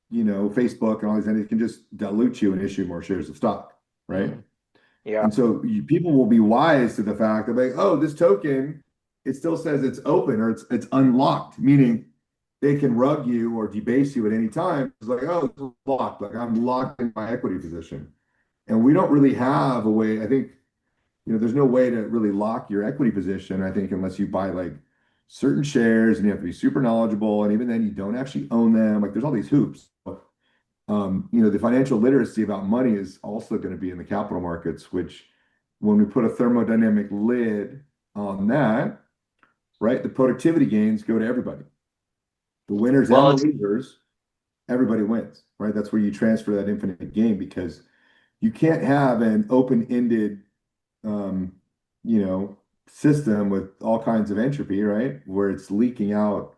you know, Facebook and all these entities can just dilute you and issue more shares of stock, right? Mhm. yeah. And so people will be wise to the fact that like, oh, this token, it still says it's open or it's unlocked, meaning they can rug you or debase you at any time. It's like, oh, it's locked, like I'm locked in my equity position. And we don't really have a way, I think, you know, there's no way to really lock your equity position, I think, unless you buy like certain shares and you have to be super knowledgeable. And even then you don't actually own them. Like there's all these hoops. You know, the financial literacy about money is also going to be in the capital markets, which when we put a thermodynamic lid on that, right, the productivity gains go to everybody. The winners and Well, the it's losers, everybody wins, right? That's where you transfer that infinite game because you can't have an open-ended, um, you know, system with all kinds of entropy, right? Where it's leaking out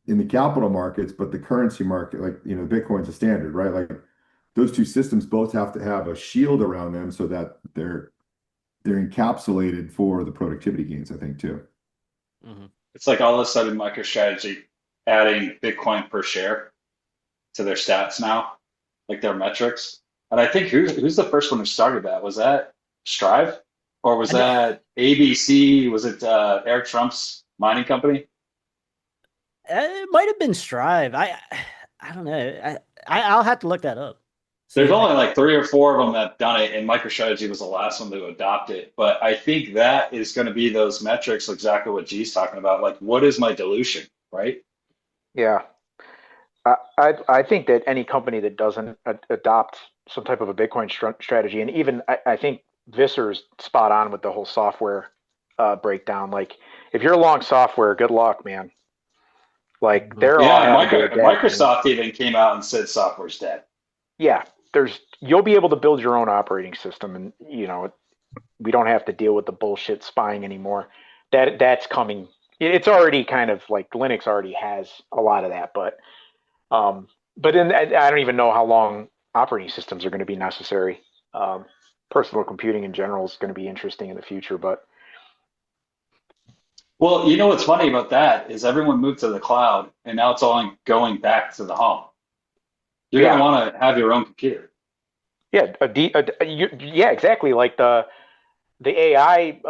in the capital markets, but the currency market, like, you know, Bitcoin's a standard, right? Like those two systems both have to have a shield around them so that they're encapsulated for the productivity gains, I think, too. Mhm. it's like all of a sudden MicroStrategy adding Bitcoin per share to their stats now, like their metrics. And I think who's the first one who started that? Was that Strive or was I know, that ABC? Was it Eric Trump's mining company? it might have been Strive. I don't know. I'll have to look that up. There's See. only like three or four of them that have done it, and MicroStrategy was the last one to adopt it. But I think that is going to be those metrics, exactly what G's talking about. Like, what is my dilution, right? Yeah. I think that any company that doesn't adopt some type of a Bitcoin strategy, and even I think Visser's spot on with the whole software breakdown. Like, if you're long software, good luck, man. Like, Mhm. they're all Yeah, having to adapt. And Microsoft even came out and said software's dead. yeah, you'll be able to build your own operating system, and we don't have to deal with the bullshit spying anymore. That's coming. It's already kind of like Linux already has a lot of that, um, but then I don't even know how long operating systems are going to be necessary. Personal computing in general is going to be interesting in the future, but Well, you know what's funny about that is everyone moved to the cloud, and now it's all going back to the home. You're going to yeah, want to have your own computer. yeah, yeah, exactly. Like the AI,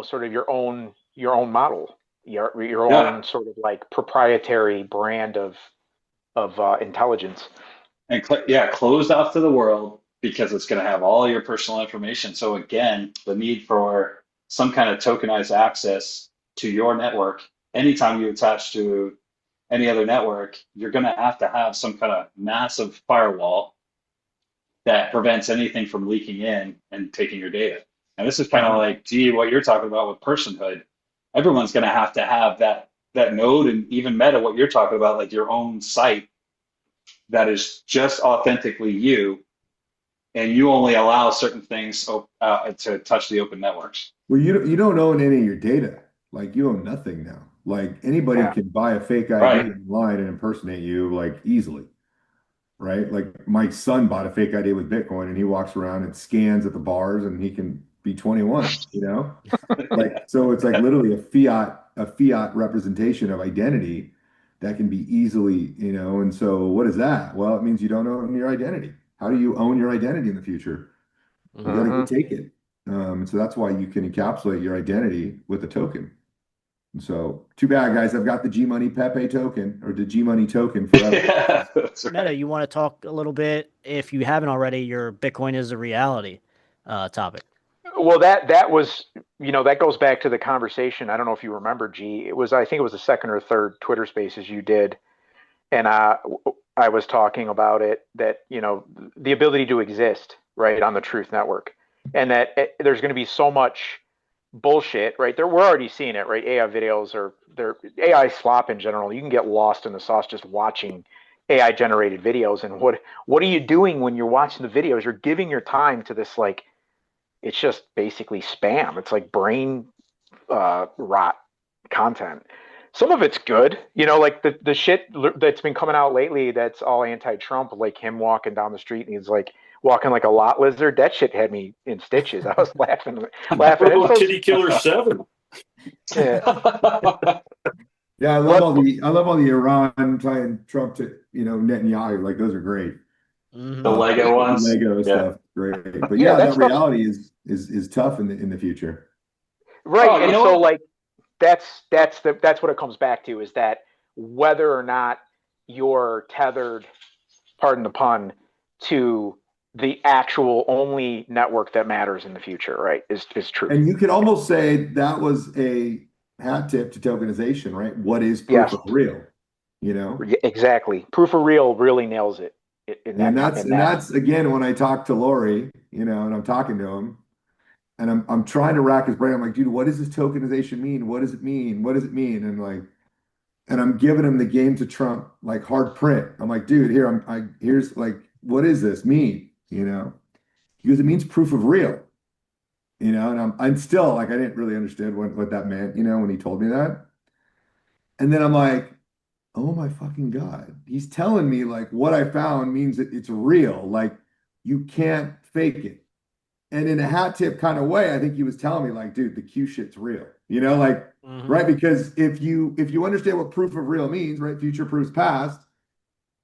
sort of your own model, your Yeah, own sort of like proprietary brand of intelligence. and yeah, closed off to the world because it's going to have all your personal information. So again, the need for some kind of tokenized access to your network. Anytime you attach to any other network, you're going to have some kind of massive firewall that prevents anything from leaking in and taking your data. And this is kind of like, gee, what you're talking about with personhood. Everyone's going to have that node, and even Meta, what you're talking about, like your own site that is just authentically you, and you only allow certain things to touch the open networks. Well, you don't own any of your data. Like you own nothing now. Like anybody can buy a fake ID Right. online and impersonate you like easily. Right? Like my son bought a fake ID with Bitcoin and he walks around and scans at the bars and he can be 21, you know? Like so it's like literally a fiat representation of identity that can be easily, you know, and so what is that? Well, it means you don't own your identity. How do you own your identity in the future? You got to go take it. And so that's why you can encapsulate your identity with a token. And so too bad, guys. I've got the GMoney PEPE token or the GMoney token forever. Yeah, that's right. Meta, you want to talk a little bit, if you haven't already, your Bitcoin is a reality topic. Well, that was, you know, that goes back to the conversation. I don't know if you remember, G. I think it was the second or third Twitter Spaces you did, and I was talking about it, that, you know, the ability to exist, right, on the Truth Network, and that there's going to be so much bullshit, right? We're already seeing it, right? AI videos they're AI slop in general. You can get lost in the sauce just watching AI generated videos. And what are you doing when you're watching the videos? You're giving your time to this, like, it's just basically spam. It's like brain rot content. Some of it's good, you know, like the shit that's been coming out lately that's all anti-Trump, like him walking down the street and he's like walking like a lot lizard. That shit had me in stitches. I was laughing. What about Kitty Killer 7? Yeah. Yeah, I love all the Iran tying Trump to, you know, Netanyahu. Like those are great. Mm-hmm. The Lego ones. Lego Yeah. stuff, great. But Yeah, yeah, that that stuff- reality is tough in the future. Right. Oh, you And know so what? like that's what it comes back to, is that whether or not you're tethered, pardon the pun, to the actual only network that matters in the future, right, is truth. And you could almost say that was a hat tip to tokenization, right? What is proof Yes. of real? You know? Exactly. Proof of real really nails it. And that's again when I talk to Lowery, you know, and I'm talking to him and I'm trying to rack his brain. I'm like, dude, what does this tokenization mean? What does it mean? What does it mean? And I'm giving him the game to Trump, like hard print. I'm like, dude, here's like, what does this mean? You know, because it means proof of real, you know, and I'm still like, I didn't really understand what that meant, you know, when he told me that. And then I'm like, oh my fucking God. He's telling me like what I found means that it's real. Like you can't fake it. And in a hat tip kind of way, I think he was telling me like, dude, the Q shit's real. You know, like, right? Because if you understand what proof of real means, right? Future proofs past,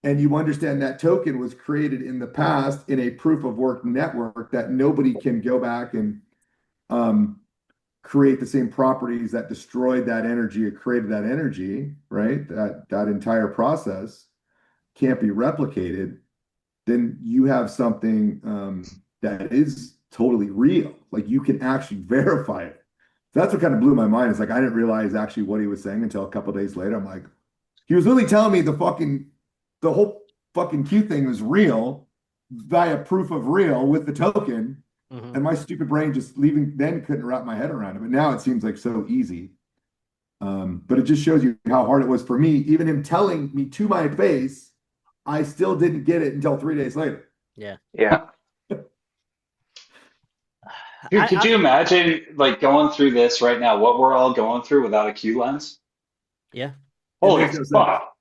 and you understand that token was created in the past in a proof of work network that nobody can go back and create the same properties that destroyed that energy or created that energy, right? That entire process can't be replicated, then you have something that is totally real. Like you can actually verify it. So that's what kind of blew my mind. It's like I didn't realize actually what he was saying until a couple of days later. I'm like, he was really telling me the whole fucking Q thing was real via proof of real with the token. And my stupid brain just then couldn't wrap my head around it. But now it seems like so easy. But it just shows you how hard it was for me. Even him telling me to my face, I still didn't get it until 3 days later. Yeah. Yeah. Dude, could you imagine like going through this right now, what we're all going through without a Q lens? Yeah. Holy makes no sense. fuck.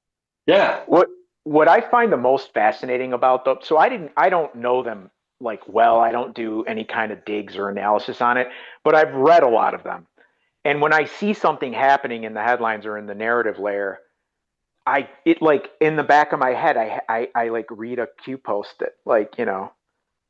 Yeah. What I find the most fascinating about them, so I don't know them like well. I don't do any kind of digs or analysis on it, but I've read a lot of them. And when I see something happening in the headlines or in the narrative layer, it like in the back of my head, I like read a Q post that, like, you know,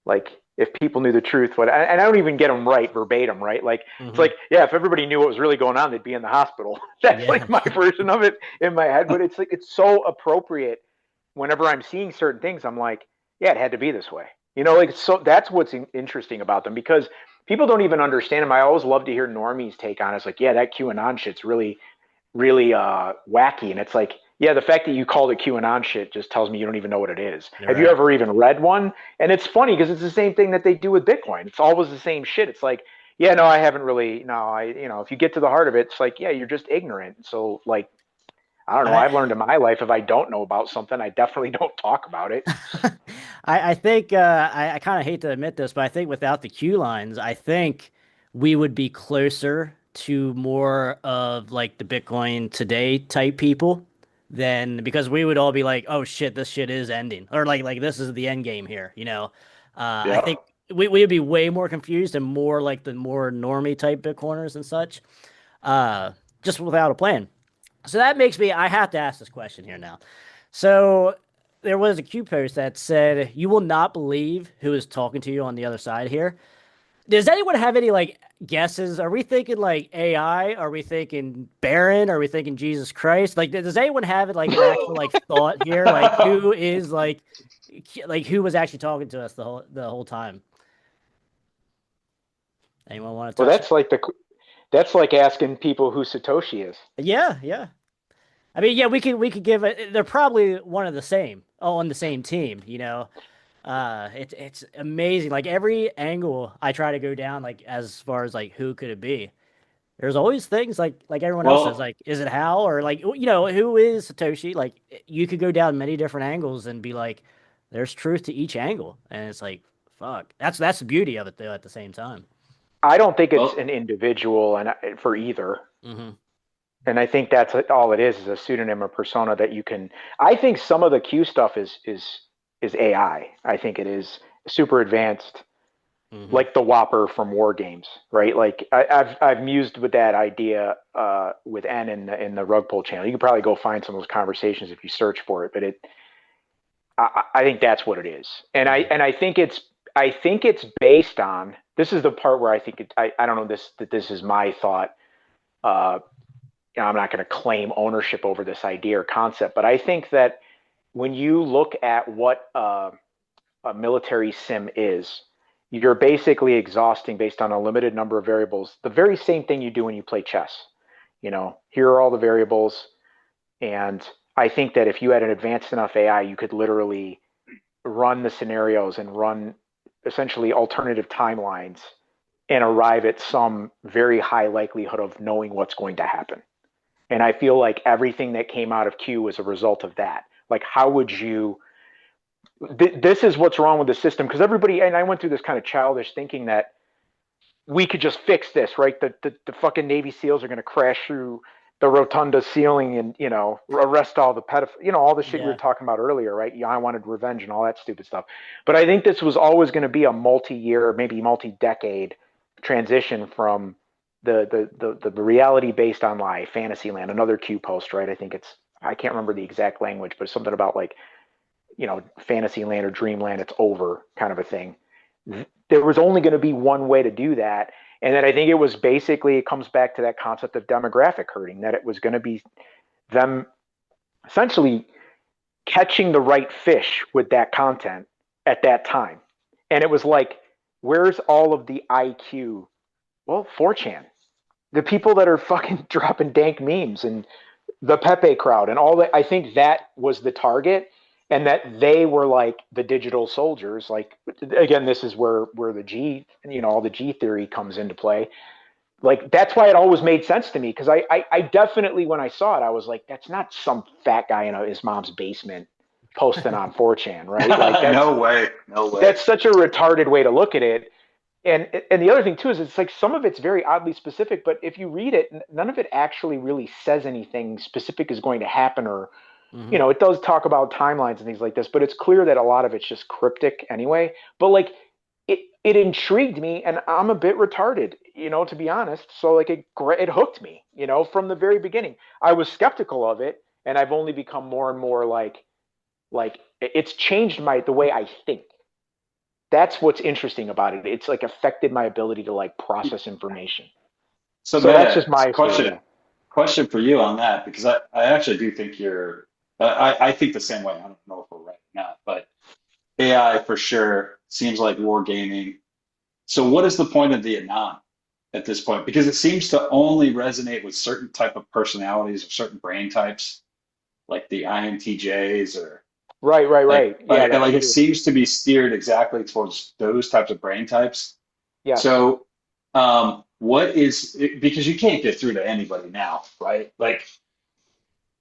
like if people knew the truth, and I don't even get them right verbatim, right? Like it's like, yeah, if everybody knew what was really going on, they'd be in the hospital. That's like my version of it in my head. But it's like it's so appropriate. Whenever I'm seeing certain things, I'm like, yeah, it had to be this way. Like, so that's what's interesting about them, because people don't even understand them. I always love to hear normies take on it. It's like, yeah, that QAnon shit's really, really wacky. And it's like, yeah, the fact that you called it QAnon shit just tells me you don't even know what it is. You're Have you right. ever even read one? And it's funny because it's the same thing that they do with Bitcoin. It's always the same shit. It's like, yeah, no, I haven't really, no, if you get to the heart of it, it's like, yeah, you're just ignorant. So like, I don't know. I I've learned in my life, if I don't know about something, I definitely don't talk about it. I think I kind of hate to admit this, but I think without the Q lines, I think we would be closer to more of like the Bitcoin today type people than because we would all be like, oh shit, this shit is ending, or like this is the end game here, you know. I Yeah. think we would be way more confused and more like the more normie type Bitcoiners and such, uh, just without a plan. So that makes me, I have to ask this question here now. So there was a Q post that said, "You will not believe who is talking to you on the other side here." Does anyone have any like guesses? Are we thinking like AI? Are we thinking Baron? Are we thinking Jesus Christ? Like, does anyone have it like an actual like thought here? Like, who is like who was actually talking to us the whole time? Anyone want to Well, touch it? that's like asking people who Satoshi is. Yeah, yeah. I mean, yeah, we could give it. They're probably one of the same, all on the same team, you know. It's amazing. Like every angle I try to go down, like as far as like who could it be? There's always things like everyone else says, Well, like is it Hal or like who is Satoshi? Like you could go down many different angles and be like, there's truth to each angle, and it's like fuck. That's the beauty of it though. At the same time. I don't think it's well, an individual and for either. Hmm. And I think that's all it is a pseudonym or persona that you can. I think some of the Q stuff is AI. I think it is super advanced, Hmm. like the Whopper from War Games, right? Like I've mused with that idea with N in the rug pull channel. You can probably go find some of those conversations if you search for it, but I think that's what it is, and I Hmm. and I think it's based on. This is the part where I think I don't know this is my thought. Uh, I'm not going to claim ownership over this idea or concept, but I think that when you look at what a military sim is, you're basically exhausting based on a limited number of variables. The very same thing you do when you play chess. Here are all the variables, and I think that if you had an advanced enough AI, you could literally run the scenarios and run essentially alternative timelines and arrive at some very high likelihood of knowing what's going to happen. And I feel like everything that came out of Q was a result of that. Like, how would you? This is what's wrong with the system, because everybody, and I went through this kind of childish thinking that we could just fix this, right? The fucking Navy SEALs are going to crash through the rotunda ceiling and arrest all the all the shit we were Yeah. talking about earlier, right? Yeah, I wanted revenge and all that stupid stuff. But I think this was always going to be a multi-year, maybe multi-decade transition from the reality based on lie, Fantasyland, another Q post, right? I can't remember the exact language, but it's something about like Fantasyland or Dreamland, it's over kind of a thing. There was only going to be one way to do that. And then I think it comes back to that concept of demographic herding, that it was going to be them essentially catching the right fish with that content at that time. And it was like, where's all of the IQ? Well, 4chan, the people that are fucking dropping dank memes and the Pepe crowd and all that. I think that was the target, and that they were like the digital soldiers. Like, again, this is where the all the G theory comes into play. Like, that's why it always made sense to me, because I definitely, when I saw it, I was like, that's not some fat guy in his mom's basement posting on 4chan, right? Like, that's no way, no way. that's such a retarded way to look at it. And the other thing too is it's like some of it's very oddly specific, but if you read it, none of it actually really says anything specific is going to happen, or Hmm. it does talk about timelines and things like this, but it's clear that a lot of it's just cryptic anyway. But like, it intrigued me, and I'm a bit retarded, to be honest. So like, it hooked me, from the very beginning. I was skeptical of it, and I've only become more and more like it's changed the way I think. That's what's interesting about it. It's like affected my ability to like process information. So So that's Meta, just my theory. question for you on that, because I actually do think I think the same way. I don't know if we're right now, but AI for sure seems like wargaming. So what is the point of the anon at this point? Because it seems to only resonate with certain type of personalities or certain brain types, like the INTJs or Right. Yeah, that like it too. seems to be steered exactly towards those types of brain types. Yes. So what is because you can't get through to anybody now, right? Like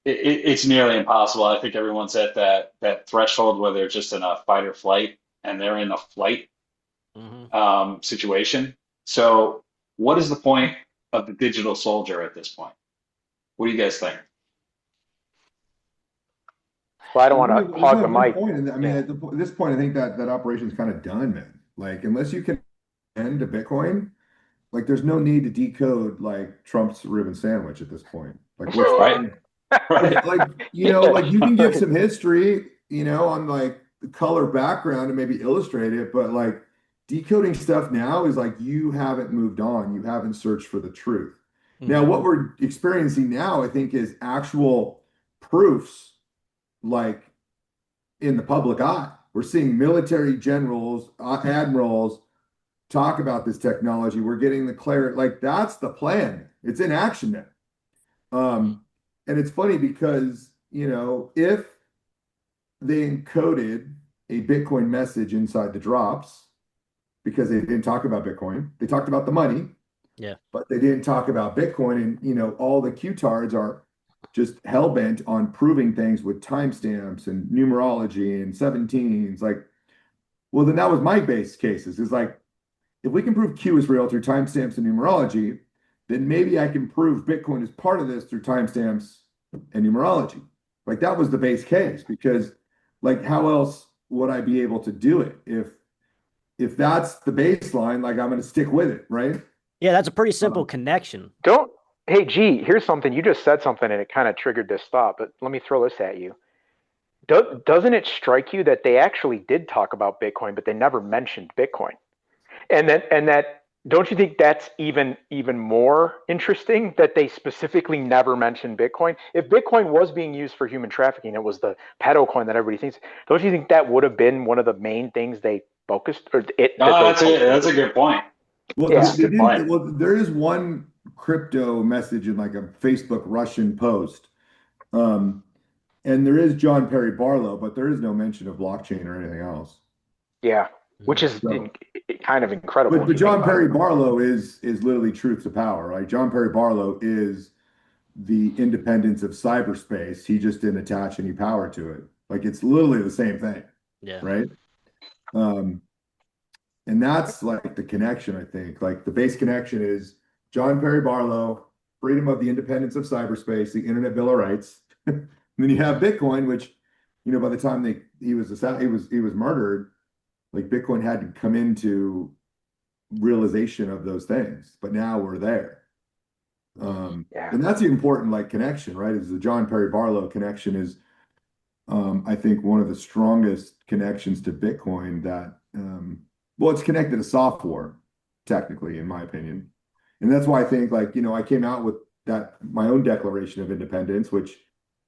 it's nearly impossible. I think everyone's at that threshold where they're just in a fight or flight, and they're in a flight Hmm. situation. So, what is the point of the digital soldier at this point? What do you guys think? Well, I don't There's want no, to there's hog no the good mic. point. And I mean, Yeah. at this point, I think that operation is kind of done, man. Like, unless you can end to Bitcoin, like, there's no need to decode like Trump's rib sandwich at this point. Like, what's Right? Right. like, like you can give some history, on like the color background and maybe illustrate it, but like decoding stuff now is like you haven't moved on, you haven't searched for the truth. Now, Hmm. what we're experiencing now, I think, is actual proofs, like in the public eye. We're seeing military generals, admirals talk about this technology. We're getting the clarity, like that's the plan. It's in action now. And it's funny because, if they encoded a Bitcoin message inside the drops, because they didn't talk about Bitcoin, they talked about the money, Yeah. but they didn't talk about Bitcoin. And, all the Q-tards are just hell bent on proving things with timestamps and numerology and 17s. Like, well, then that was my base cases. Is like, if we can prove Q is real through timestamps and numerology, then maybe I can prove Bitcoin is part of this through timestamps and numerology. Like that was the base case because like how else would I be able to do it if that's the baseline, like I'm going to stick with it, right? Yeah, that's a pretty simple Um, connection. Don't. Hey, G, here's something. You just said something and it kind of triggered this thought, but let me throw this at you. Doesn't it strike you that they actually did talk about Bitcoin, but they never mentioned Bitcoin? And that don't you think that's even more interesting that they specifically never mentioned Bitcoin? If Bitcoin was being used for human trafficking, it was the pedo coin that everybody thinks. Don't you think that would have been one of the main things they focused or it that No, they that's it. focused That's a into? good point. well, That's Yeah. a they good point. didn't. Well, there is one crypto message in like a Facebook Russian post. Um, and there is John Perry Barlow, but there is no mention of blockchain or anything else. Yeah. Which Mhm. is So, kind of incredible but if but you think John about it. Perry Barlow is literally truth to power, right? John Perry Barlow is the independence of cyberspace. He just didn't attach any power to it. Like it's literally the same thing, Yeah. right? Um, and that's like the connection, I think. Like the base connection is John Perry Barlow, freedom of the independence of cyberspace, the Internet Bill of Rights. And then you have Bitcoin, which, by the time he was murdered, like Bitcoin had to come into realization of those things. But now we're there. Yeah. And that's the important like connection, right? Is the John Perry Barlow connection is I think one of the strongest connections to Bitcoin that well, it's connected to Softwar, technically, in my opinion. And that's why I think like, I came out with that my own Declaration of Independence, which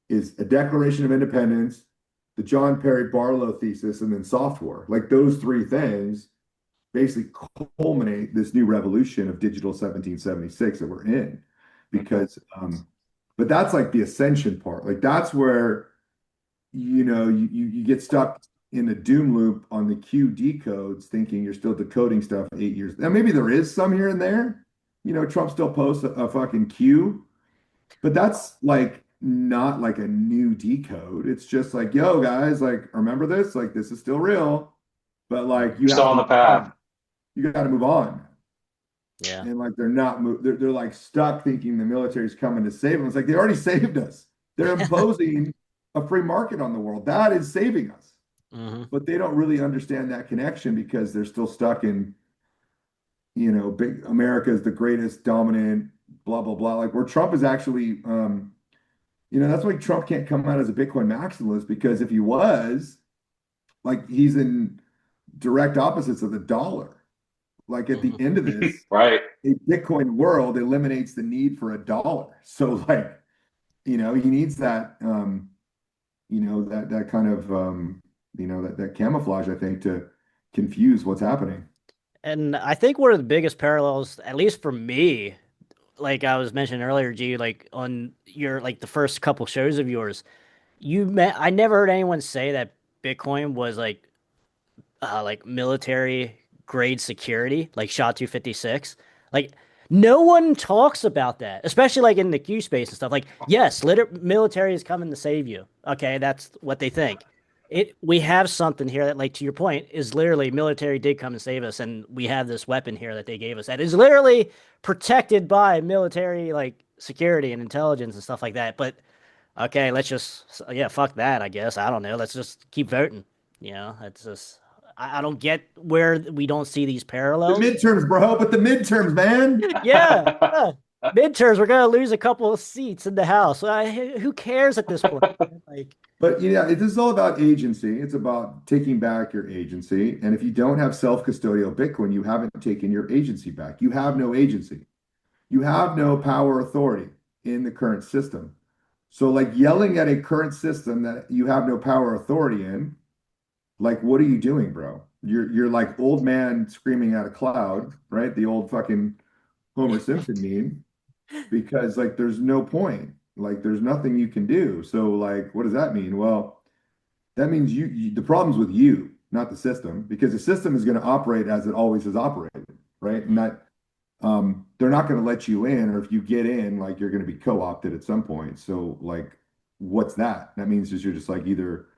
is a Declaration of Independence, the John Perry Barlow thesis, and then Softwar. Like those three things basically culminate this new revolution of digital 1776 that we're in because but that's like the ascension part, like that's where you get stuck in a doom loop on the QD codes thinking you're still decoding stuff 8 years now. Maybe there is some here and there, Trump still posts a fucking Q, but that's like not like a new decode. It's just like, yo guys, like remember this, like this is still real, but like We're you still have to on the move path. on. You got to move on. Yeah. And like they're not they're like stuck thinking the military's coming to save them. It's like they already saved us. They're imposing a free market on the world. That is saving us. Hmm. But they don't really understand that connection because they're still stuck in, big America is the greatest dominant, blah, blah, blah. Like where Trump is actually that's why Trump can't come out as a Bitcoin maximalist, because if he was, like he's in direct opposites of the dollar. Like at the Hmm. end of this, Right. a Bitcoin world eliminates the need for a dollar. So like, he needs that that kind of that camouflage, I think, to confuse what's happening. And I think one of the biggest parallels, at least for me, like I was mentioning earlier, G, like on your like the first couple shows of yours, I never heard anyone say that Bitcoin was like military grade security, like SHA-256. Like no one talks about that, especially like in the Q space and stuff. Like, yes, military is coming to save you. Okay, that's what they think. We have something here that, like to your point, is literally military did come and save us, and we have this weapon here that they gave us that is literally protected by military like security and intelligence and stuff like that. But okay, let's just yeah, fuck that, I guess. I don't know. Let's just keep voting. You know, it's just I don't get where we don't see these The parallels. midterms, bro, but the midterms, man. Yeah, yeah. Midterms, we're gonna lose a couple of seats in the House. Who cares at this point? Like, But this is all about agency. It's about taking back your agency. And if you don't have self-custodial Bitcoin, you haven't taken your agency back. You have no agency. You have no power authority in the current system. So like yelling at a current system that you have no power authority in, like what are you doing, bro? You're like old man screaming at a cloud, right? The old fucking Homer Simpson meme, because like there's no point. Like there's nothing you can do. So like what does that mean? Well, that means the problem's with you, not the system, because the system is going to operate as it always has operated, right? And that they're not going to let you in, or if you get in, like you're going to be co-opted at some point. So like what's that? That means you're just like either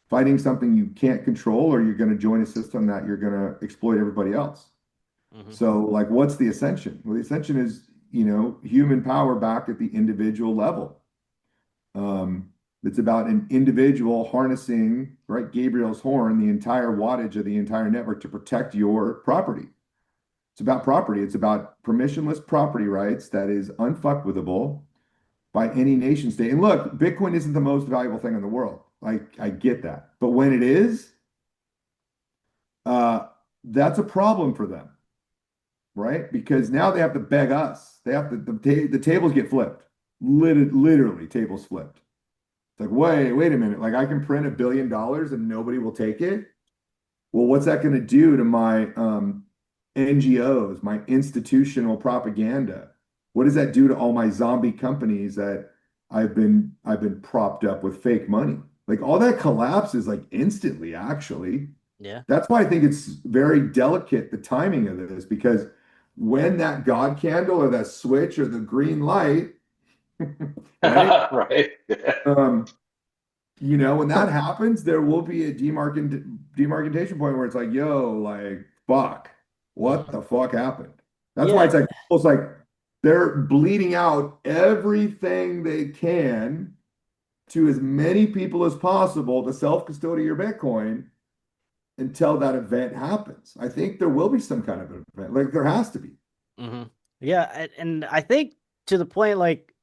fighting something you can't control, or you're going to join a system that you're going to exploit everybody else. mhm. So like what's the ascension? Well, the ascension is, human power back at the individual level. It's about an individual harnessing, right, Gabriel's horn, the entire wattage of the entire network to protect your property. It's about property. It's about permissionless property rights that is unfuckwithable by any nation state. And look, Bitcoin isn't the most valuable thing in the world. I get that. But when it is, that's a problem for them, right? Because now they have to beg us. They have to, the tables get flipped. Literally, tables flipped. It's like, wait a minute. Like I can print $1 billion and nobody will take it. Well, what's that going to do to my NGOs, my institutional propaganda? What does that do to all my zombie companies that I've been propped up with fake money? Like all that collapses like instantly, actually. Yeah. That's why I think it's very delicate, the timing of this, because when that God candle or that switch or the green light, right? Right. When that happens, there will be a demarcation point where it's like, yo, like, fuck, what the fuck happened? That's why Yeah. it's like almost like they're bleeding out everything they can to as many people as possible to self-custody your Bitcoin until that event happens. I think there will be some kind of an event. Like there has to be. hmm Yeah, and I think to the point, like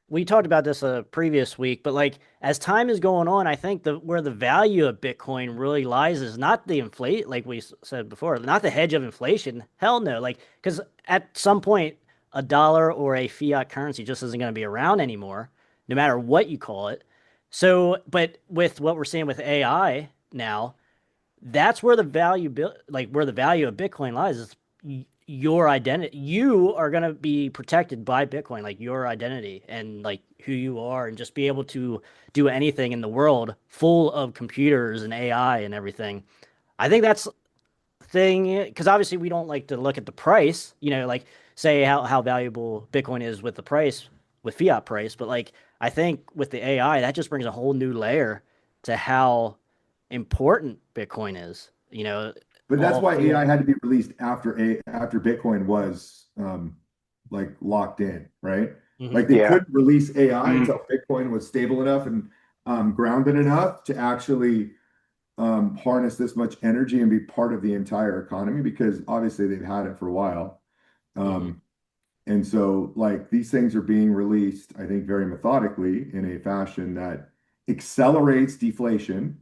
we talked about this a previous week, but like as time is going on, I think where the value of Bitcoin really lies is not the inflate, like we said before, not the hedge of inflation. Hell no, like because at some point a dollar or a fiat currency just isn't going to be around anymore, no matter what you call it. So, but with what we're seeing with AI now, that's where the where the value of Bitcoin lies is your identity. You are going to be protected by Bitcoin, like your identity and like who you are, and just be able to do anything in the world full of computers and AI and everything. I think that's thing because obviously we don't like to look at the price, like say how valuable Bitcoin is with the price with fiat price, but like I think with the AI that just brings a whole new layer to how important Bitcoin is. But that's All why through. AI had to be released after Bitcoin was like locked in, right? Hmm. Like they Yeah. couldn't release AI Mm. until Bitcoin was stable enough and grounded enough to actually harness this much energy and be part of the entire economy, because obviously they've had it for a while. Hmm. And so like these things are being released, I think, very methodically in a fashion that accelerates deflation.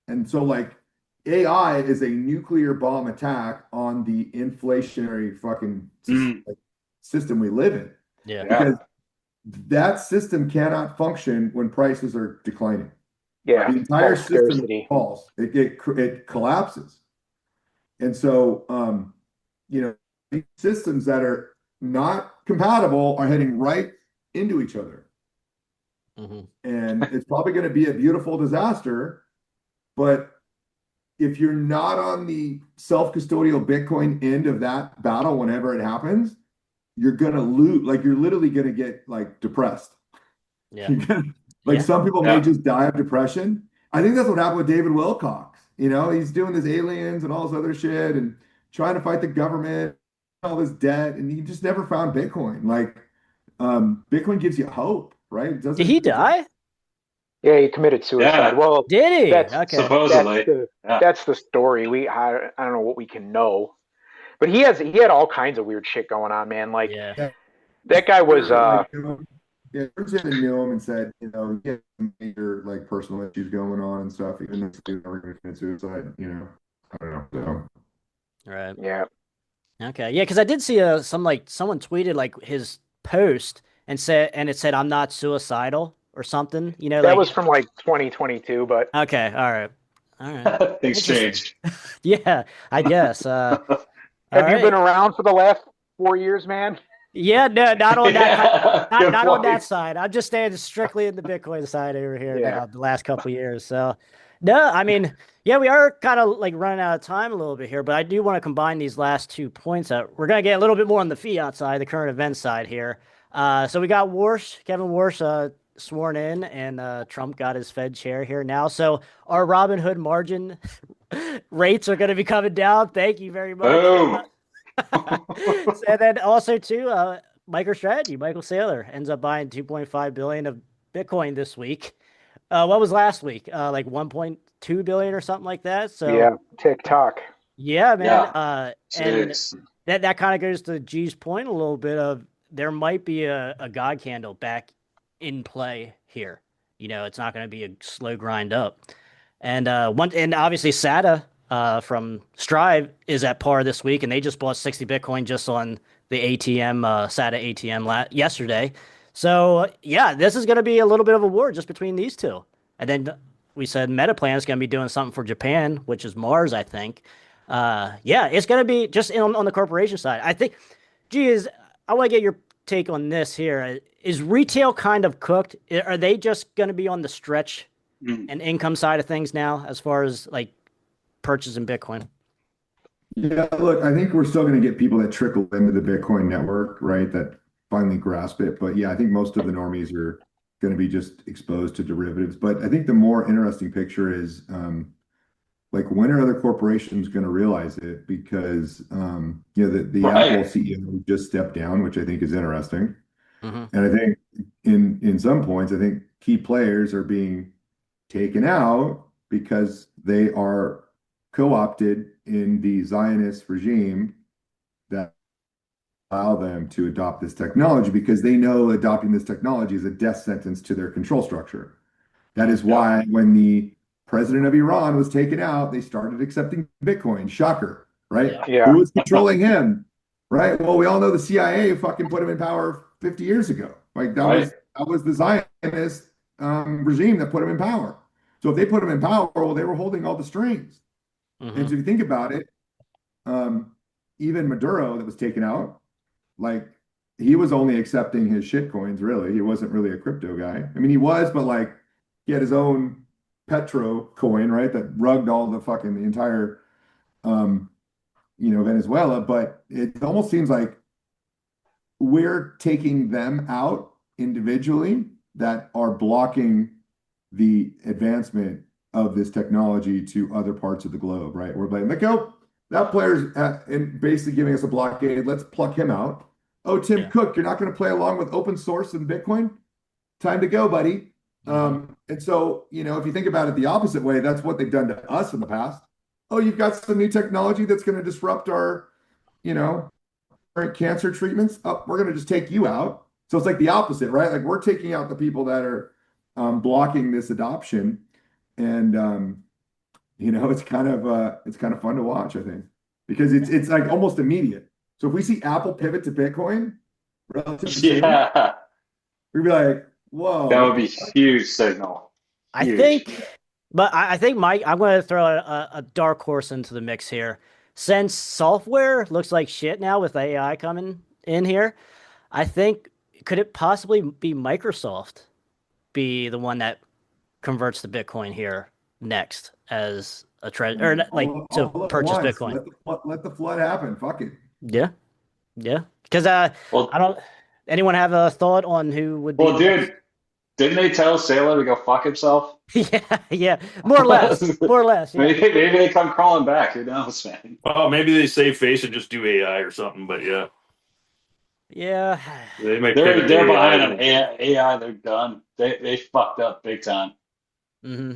And so like AI is a nuclear bomb attack on the inflationary fucking Mm. system we live in, Yeah. Yeah. because that system cannot function when prices are declining. Yeah. The entire False system scarcity. falls. It collapses. And so, these systems that are not compatible are heading right into each other. And it's probably going to be a beautiful disaster. But if you're not on the self-custodial Bitcoin end of that battle, whenever it happens, you're going to lose. Like, you're literally going to get like depressed. Yeah. Like, Yeah. some people may just die of depression. I think that's what happened with David Wilcox. He's doing this aliens and all this other shit and trying to fight the government, all this debt, and he just never found Bitcoin. Like, Bitcoin gives you hope, right? It Did he doesn't. die? Yeah, he committed suicide. Yeah, Well, Did he? that's Okay. supposedly. Yeah. that's the story. I don't know what we can know, but he had all kinds of weird shit going on, man. Like Yeah. Yeah, that guy was like, yeah, Jim knew him and said, he had some major like personal issues going on and stuff, even though he was never going to commit suicide. I don't know. So. Right. yeah. Okay. Yeah, because I did see someone tweeted like his post and it said I'm not suicidal or something. That was from like 2022, but Okay. All right. Things Interesting. changed. Yeah, I guess. All have you been right. around for the last 4 years, man? Yeah, no, not on that Yeah, good not on that point. side. I'm just staying strictly in the Bitcoin side over here Yeah. now, the last couple of years. So no, I mean, yeah, we are kind of like running out of time a little bit here, but I do want to combine these last 2 points out. We're gonna get a little bit more on the fiat side, the current event side here. So we got Kevin Warsh sworn in, and Trump got his Fed chair here now. So our Robinhood margin rates are gonna be coming down. Thank you very much. Boom. And then also too, MicroStrategy, Michael Saylor ends up buying 2.5 billion of Bitcoin this week. What was last week? Like 1.2 billion or something like that. So Yeah, TikTok. yeah, man. Yeah. And Jeez. that kind of goes to G's point a little bit of there might be a God candle back in play here. It's not going to be a slow grind up. And obviously SATA from Strive is at par this week, and they just bought 60 Bitcoin just on the ATM SATA ATM yesterday. So yeah, this is going to be a little bit of a war just between these two. And then we said Metaplan is going to be doing something for Japan, which is Mars, I think. Yeah, it's going to be just on the corporation side. I think, I want to get your take on this here. Is retail kind of cooked? Are they just going to be on the stretch and income side of things now, as far as like purchasing Bitcoin? Yeah, look, I think we're still going to get people that trickle into the Bitcoin network, right? That finally grasp it. But yeah, I think most of the normies are going to be just exposed to derivatives. But I think the more interesting picture is like, when are other corporations going to realize it? Because the Right. Apple CEO just stepped down, which I think is interesting. Mhm. And I think in some points, I think key players are being taken out because they are co-opted in the Zionist regime that allow them to adopt this technology, because they know adopting this technology is a death sentence to their control structure. That is why when the president of Iran was taken out, they started accepting Bitcoin. Shocker, right? Yeah. Who was controlling him? Right? Well, we all know the CIA fucking put him in power 50 years ago. Like, that was the Zionist regime that put him in power. So if they put him in power, well, they were holding all the strings. And so if you think about it, even Maduro that was taken out, like, he was only accepting his shit coins, really. He wasn't really a crypto guy. I mean, he was, but like, he had his own Petro coin, right? That rugged all the entire Venezuela. But it almost seems like we're taking them out individually that are blocking the advancement of this technology to other parts of the globe, right? We're like, oh, that player's basically giving us a blockade. Let's pluck him out. Oh, Tim Cook, you're not going to play along with open source and Bitcoin? Time to go, buddy. And so, if you think about it the opposite way, that's what they've done to us in the past. Oh, you've got some new technology that's going to disrupt our, current cancer treatments. Oh, we're going to just take you out. So it's like the opposite, right? Like, we're taking out the people that are blocking this adoption. And, it's kind of fun to watch, I think, because it's like almost immediate. So if we see Apple pivot to Bitcoin, relatively soon, we'd be like, whoa. That would be huge signal. I think Mike, I'm going to throw a dark horse into the mix here. since software looks like shit now with AI coming in here, I think could it possibly be Microsoft be the one that converts the Bitcoin here next as a treasure or like to All at purchase once. Bitcoin? Let the flood happen. Fuck it. Yeah, yeah. Because I Well, don't. Anyone have a thought on who would be well, the next? dude, didn't they tell Sailor to go fuck himself? Yeah, yeah. More or less. More or less. Yeah. Maybe they come crawling back. Who knows, man? Well, maybe they save face and just do AI or something. But yeah, Yeah. they might They're pivot to they're AI. behind on AI. They're done. They fucked up big time. Mm-hmm.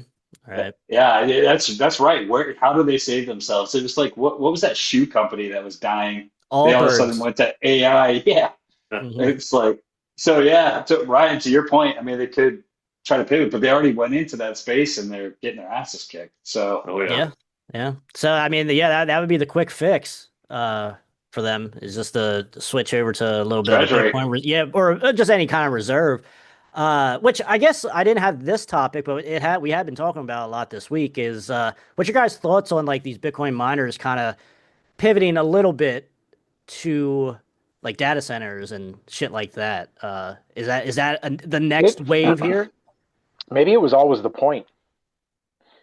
All right. Yeah, that's right. Where how do they save themselves? It was like what was that shoe company that was dying? They all of a sudden Allbirds. went to AI. Yeah, Mm-hmm. it's like so. Yeah, to Ryan, to your point, I mean, they could try to pivot, but they already went into that space and they're getting their asses kicked. So Oh yeah. Yeah. Yeah. So I mean, yeah, that would be the quick fix. For them is just to switch over to a little bit of a Treasury. Bitcoin, yeah, or just any kind of reserve. Which I guess I didn't have this topic, but we had been talking about a lot this week. Is what's your guys' thoughts on like these Bitcoin miners kind of pivoting a little bit to like data centers and shit like that? Is that the next It, wave here? maybe it was always the point.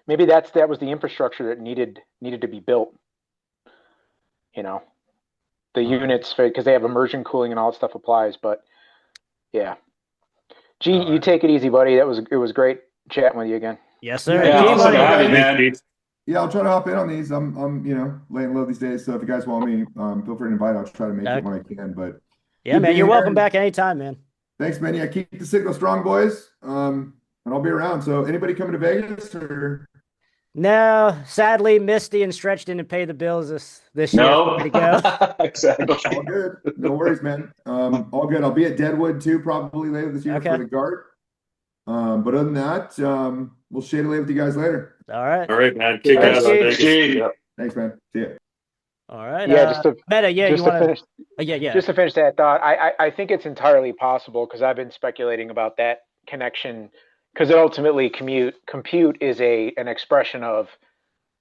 Maybe that was the infrastructure that needed to be built. You know, the units because they have immersion cooling and all that stuff applies. But yeah, G, All you right. take it easy, buddy. It was great chatting with you again. Yes, Yeah, sir. Yeah, G awesome to Money. have you, Thanks, man. Pete. Yeah, I'll try to hop in on these. I'm laying low these days. So if you guys want me, feel free to invite. I'll try to make it when I can. But Yeah, good man. You're being welcome here. back anytime, man. Thanks, man. Yeah, keep the signal strong, boys. And I'll be around. So anybody coming to Vegas or No, sadly, Misty and Stretch didn't pay the bills this year for me No, to go. all exactly. good? No worries, man. All good. I'll be at Deadwood too, probably later this year for Okay. the Gart. But other than that, we'll shade away with you guys later. All right. All right, man. Kick Thanks, ass in G. Thanks, Vegas. Gene. Yeah. Thanks, man. See ya. All right. Yeah, Meta, yeah, you just to want finish to? Yeah, yeah. just to finish that thought, I think it's entirely possible because I've been speculating about that connection because it ultimately compute is an expression of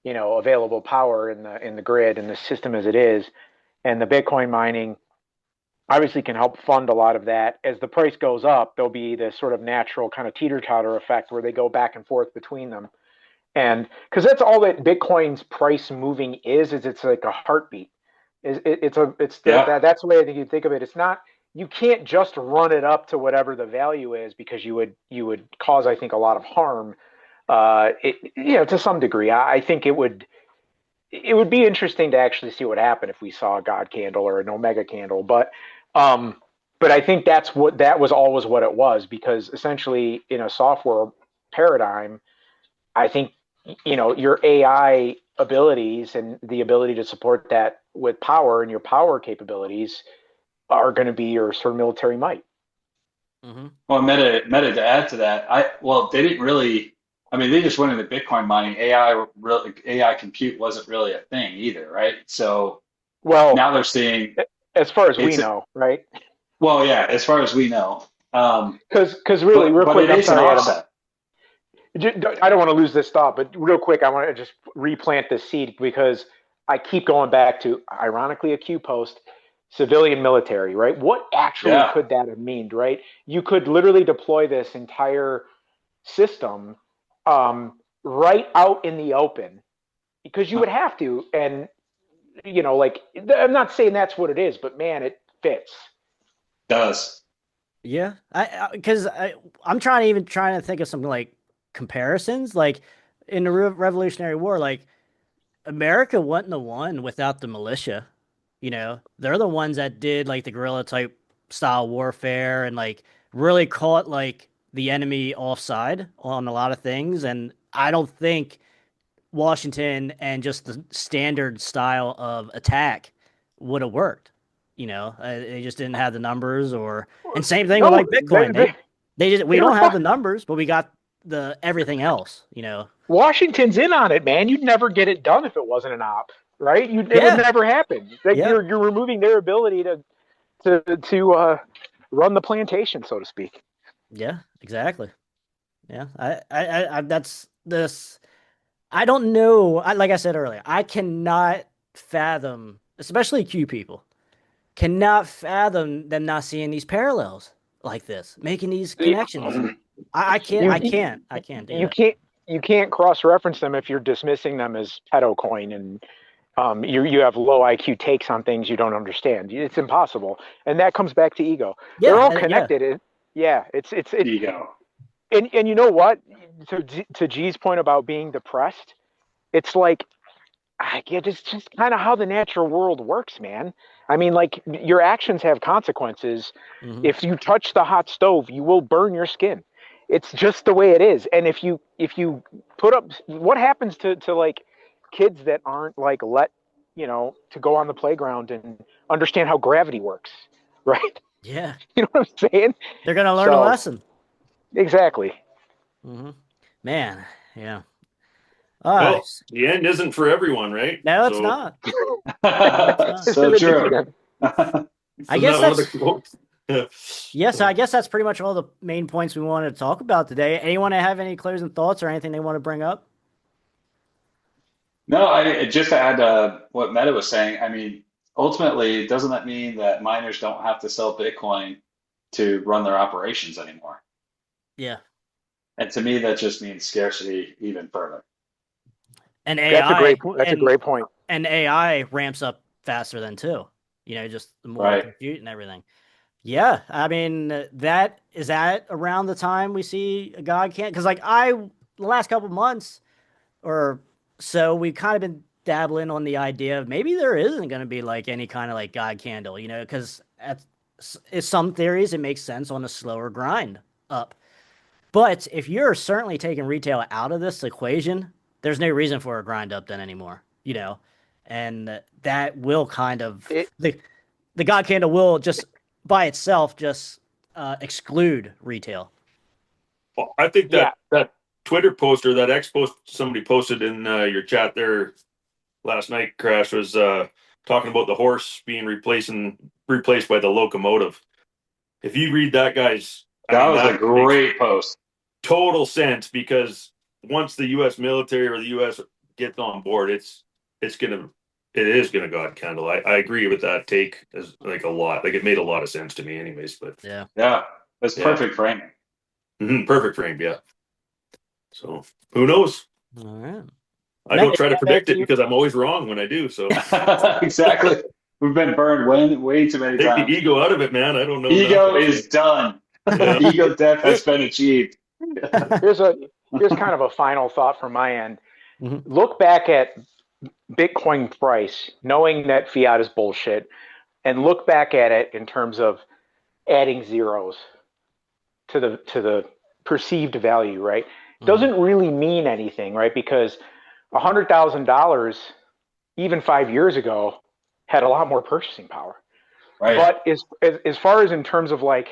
available power in the grid and the system as it is, and the Bitcoin mining obviously can help fund a lot of that. As the price goes up, there'll be this sort of natural kind of teeter-totter effect where they go back and forth between them. And because that's all that Bitcoin's price moving is it's like a heartbeat. Yeah. That's the way I think you think of it. It's not you can't just run it up to whatever the value is because you would cause I think a lot of harm. To some degree, I think it would be interesting to actually see what happened if we saw a God candle or an Omega candle, um, but I think that was always what it was because essentially in a software paradigm, I think your AI abilities and the ability to support that with power and your power capabilities are going to be your sort of military might. Mm-hmm. Well, meta to add to that, they didn't really. I mean, they just went into Bitcoin mining. AI compute wasn't really a thing either, right? So Well, now they're seeing as far as we it's know, right? well, yeah, as far as we know. Because really, real But quick, it I'm is an sorry, Adam. offset. I don't want to lose this thought, but real quick, I want to just replant this seed because I keep going back to, ironically, a Q post, civilian military, right? What actually Yeah. could that have meant, right? You could literally deploy this entire system right out in the open because you would have to. And, like, I'm not saying that's what it is, but man, it fits. Does. Yeah, because I'm trying to think of something like comparisons, like in the Revolutionary War, like America wasn't the one without the militia. They're the ones that did like the guerrilla type style warfare and like really caught like the enemy offside on a lot of things. And I don't think Washington and just the standard style of attack would have worked. They just didn't have the numbers, and same thing with No, like Bitcoin. They just we they were don't have fine. the numbers, but we got the everything else. Washington's in on it, man. You'd never get it done if it wasn't an op, right? It would Yeah, never happen. Like yeah, you're removing their ability to run the plantation, so to speak. yeah, exactly. Yeah, I that's this. I don't know. Like I said earlier, I cannot fathom, especially Q people, cannot fathom them not seeing these parallels like this, making these connections. I can't, You I can't do you that. can't you can't cross reference them if you're dismissing them as pedo coin and you have low IQ takes on things you don't understand. It's impossible, and that comes back to ego. They're Yeah, all yeah, connected. Yeah, Ego. and you know what? To G's point about being depressed, it's like it's just kind of how the natural world works, man. I mean, like your actions have consequences. hmm If you touch the hot stove, you will burn your skin. It's just the way it is. And if you put up, what happens to like kids that aren't like to go on the playground and understand how gravity works, right? yeah. You know what I'm saying? They're gonna learn a So lesson. exactly. hmm Man, yeah. All right. Well, the end isn't for everyone, right? No, it's So not. No, it's not. So true. I isn't guess that one of the that's quotes? Yeah. yes. I guess that's pretty much all the main points we wanted to talk about today. Anyone have any closing thoughts or anything they want to bring up? No, just to add to what Meta was saying, I mean, ultimately, doesn't that mean that miners don't have to sell Bitcoin to run their operations anymore? Yeah. And to me, that just means scarcity even further. And That's a great AI that's a great point. and AI ramps up faster than too. Just the more Right. compute and everything. Yeah, I mean that is that around the time we see a God can't because the last couple months or so we've kind of been dabbling on the idea of maybe there isn't going to be like any kind of like God candle, because in some theories it makes sense on a slower grind up. But if you're certainly taking retail out of this equation, there's no reason for a grind up then anymore. And that will kind of It, the God candle will just by itself just exclude retail. Well, I think yeah, that Twitter post or that X post somebody posted in your chat there last night, Krash, was talking about the horse being replaced by the locomotive. If you read that guy's, I That mean, was a that makes great post. total sense because once the U.S. military or the U.S. gets on board, it is gonna God candle. I agree with that take as like a lot. Like it made a lot of sense to me, anyways. But Yeah. Yeah, that's yeah, perfect framing. perfect frame. Yeah. So who knows? All right. I Meta, don't try you to have predict it anything because I'm always wrong when I do. So Exactly. We've been burned way too many take the times. ego out of it, man. I don't know Ego nothing. is done. Yeah. Ego death has been achieved. here's kind of a final thought from my end. Mhm. Look back at Bitcoin price, knowing that fiat is bullshit, and look back at it in terms of adding zeros to the perceived value, right? Mhm. Doesn't really mean anything, right? Because $100,000 even 5 years ago had a lot more purchasing power. Right. But as far as in terms of like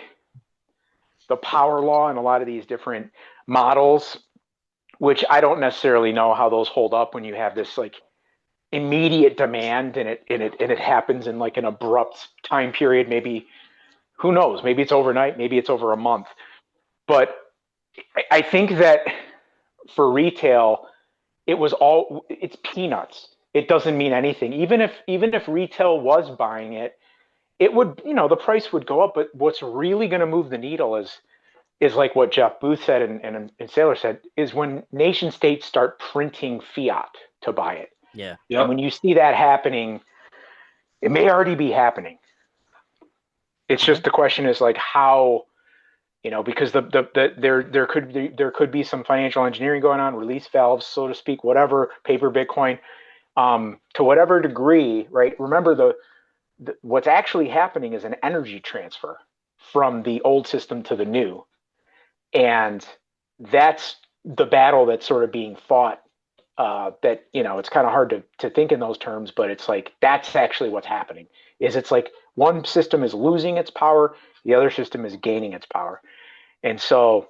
the power law and a lot of these different models, which I don't necessarily know how those hold up when you have this like immediate demand and it happens in like an abrupt time period. Maybe who knows? Maybe it's overnight. Maybe it's over a month. But I think that for retail, it's peanuts. It doesn't mean anything. Even if retail was buying it, it would, the price would go up. But what's really going to move the needle is like what Jeff Booth said and Saylor said, is when nation states start printing fiat to buy it. Yeah. And when Yep. you see that happening, it may already be happening. It's Yeah. just the question is like how, because there could be some financial engineering going on, release valves, so to speak, whatever, paper Bitcoin, to whatever degree, right? Remember what's actually happening is an energy transfer from the old system to the new, and that's the battle that's sort of being fought. That it's kind of hard to think in those terms, but it's like that's actually what's happening. It's like one system is losing its power, the other system is gaining its power, and so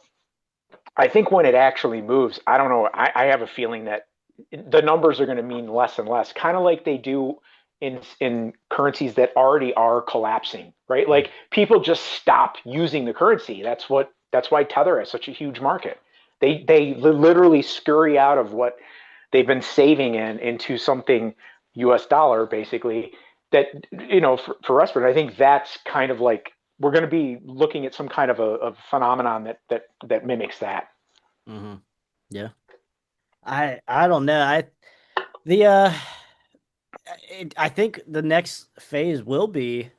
I think when it actually moves, I don't know. I have a feeling that the numbers are going to mean less and less, kind of like they do in currencies that already are collapsing, right? Like people just stop using the currency. That's why Tether has such a huge market. They literally scurry out of what they've been saving into something US dollar, basically, that, for us, but I think that's kind of like, we're going to be looking at some kind of a phenomenon that mimics that. Mm-hmm. Yeah. I don't know. I think the next phase will be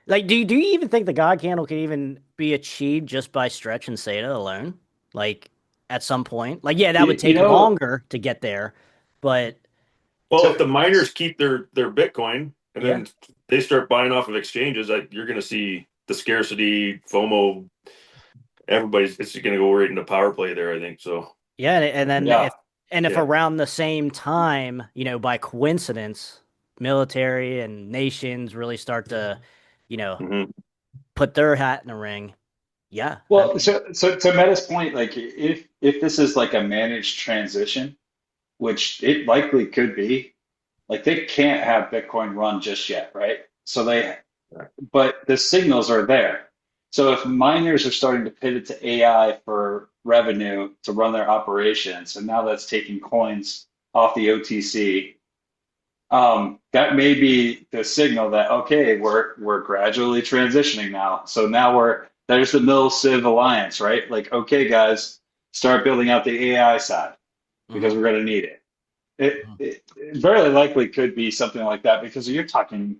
like, do you even think the God candle can even be achieved just by stretch and SATA alone? Like at some point, like yeah, that would You take know, longer to get there, but Well, if to, the miners keep their Bitcoin and yeah, then they start buying off of exchanges, you're going to see the scarcity, FOMO. Everybody's it's going to go right into power play there. I think so. yeah, and then yeah. if Yeah. around the same time, by coincidence, military and nations really start to, you know, Hmm. put their hat in the ring. Yeah, I Well, mean, so to Meta's point, like if this is like a managed transition, which it likely could be, like they can't have Bitcoin run just yet, right? But the signals are there. So if miners are starting to pivot to AI for revenue to run their operations, and now that's taking coins off the OTC, that may be the signal that okay, we're gradually transitioning now. So now there's the Mill Civ Alliance, right? Like, okay, guys, start building out the AI side because mhm, we're going to need it. It very likely could be something like that because you're talking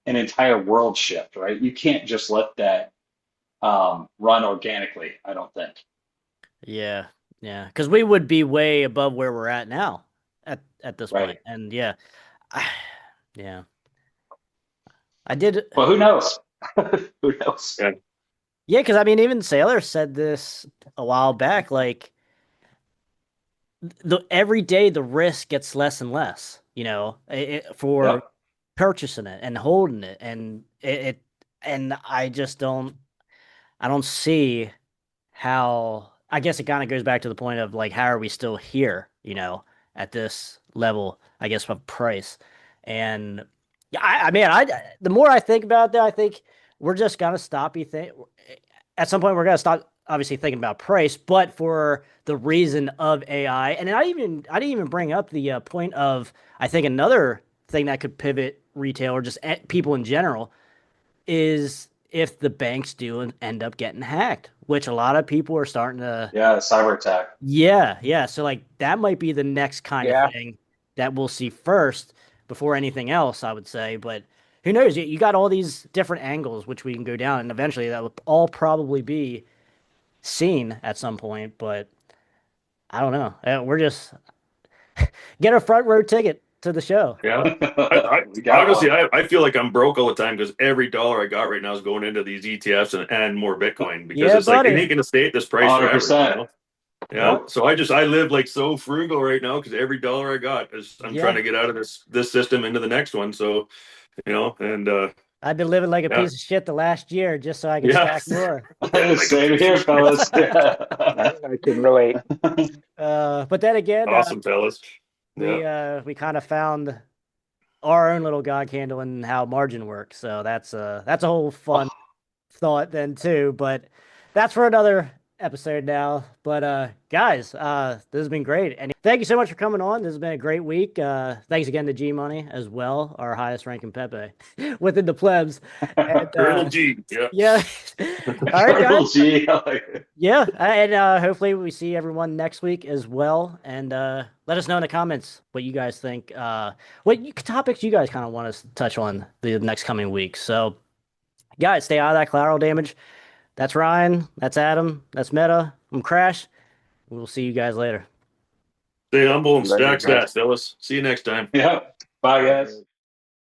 an entire world shift, right? You can't just let that run organically, I don't think. yeah, yeah, because we would be way above where we're at now at this point, Right. and yeah, yeah, I did. Well, who knows? Who knows? Yeah. Yeah, because I mean, even Sailor said this a while back. Like every day, the risk gets less and less. For Yep. purchasing it and holding it, and and I just don't. I don't see how. I guess it kind of goes back to the point of like, how are we still here? At this level, I guess of price, and yeah, I mean, the more I think about that, I think we're just gonna stop. At some point we're gonna stop obviously thinking about price, but for the reason of AI. And I didn't even bring up the point of I think another thing that could pivot retail or just people in general is if the banks do end up getting hacked, which a lot of people are starting to. Yeah, cyber attack. Yeah, yeah. So like that might be the next kind of Yeah. thing that we'll see first before anything else, I would say. But who knows? You got all these different angles which we can go down, and eventually that will all probably be seen at some point. But I don't know. We're just get a front row ticket to the show. Yeah. I We got honestly, one. I feel like I'm broke all the time because every dollar I got right now is going into these ETFs and more Bitcoin because Yeah, it's like it buddy. ain't going to stay at this price forever, 100%. Yeah. Yep. So I live like so frugal right now because every dollar I got is I'm trying Yeah. to get out of this system into the next one. So, and I've been living like a yeah, piece of shit the last year just so I could yeah. stack more. Living like a Same piece here, of shit. fellas. Yeah. I can relate. But then again, Awesome, fellas. Yeah. we kind of found our own little god candle and how margin works. So that's a whole fun thought then too. But that's for another episode now. But guys, this has been great. And thank you so much for coming on. This has been a great week. Thanks again to GMoney as well, our highest ranking PEPE within the plebs. And Colonel G. Yeah. yeah. All right, guys. Colonel G. I like it. Yeah, and hopefully we see everyone next week as well. And let us know in the comments what you guys think. Topics you guys kind of want us to touch on the next coming weeks. So, guys, stay out of that collateral damage. That's Ryan. That's Adam. That's Meta. I'm Krash. We'll see you guys later. Stay humble and Later, stack guys. stats, fellas. See you next time. Yeah. Bye, guys.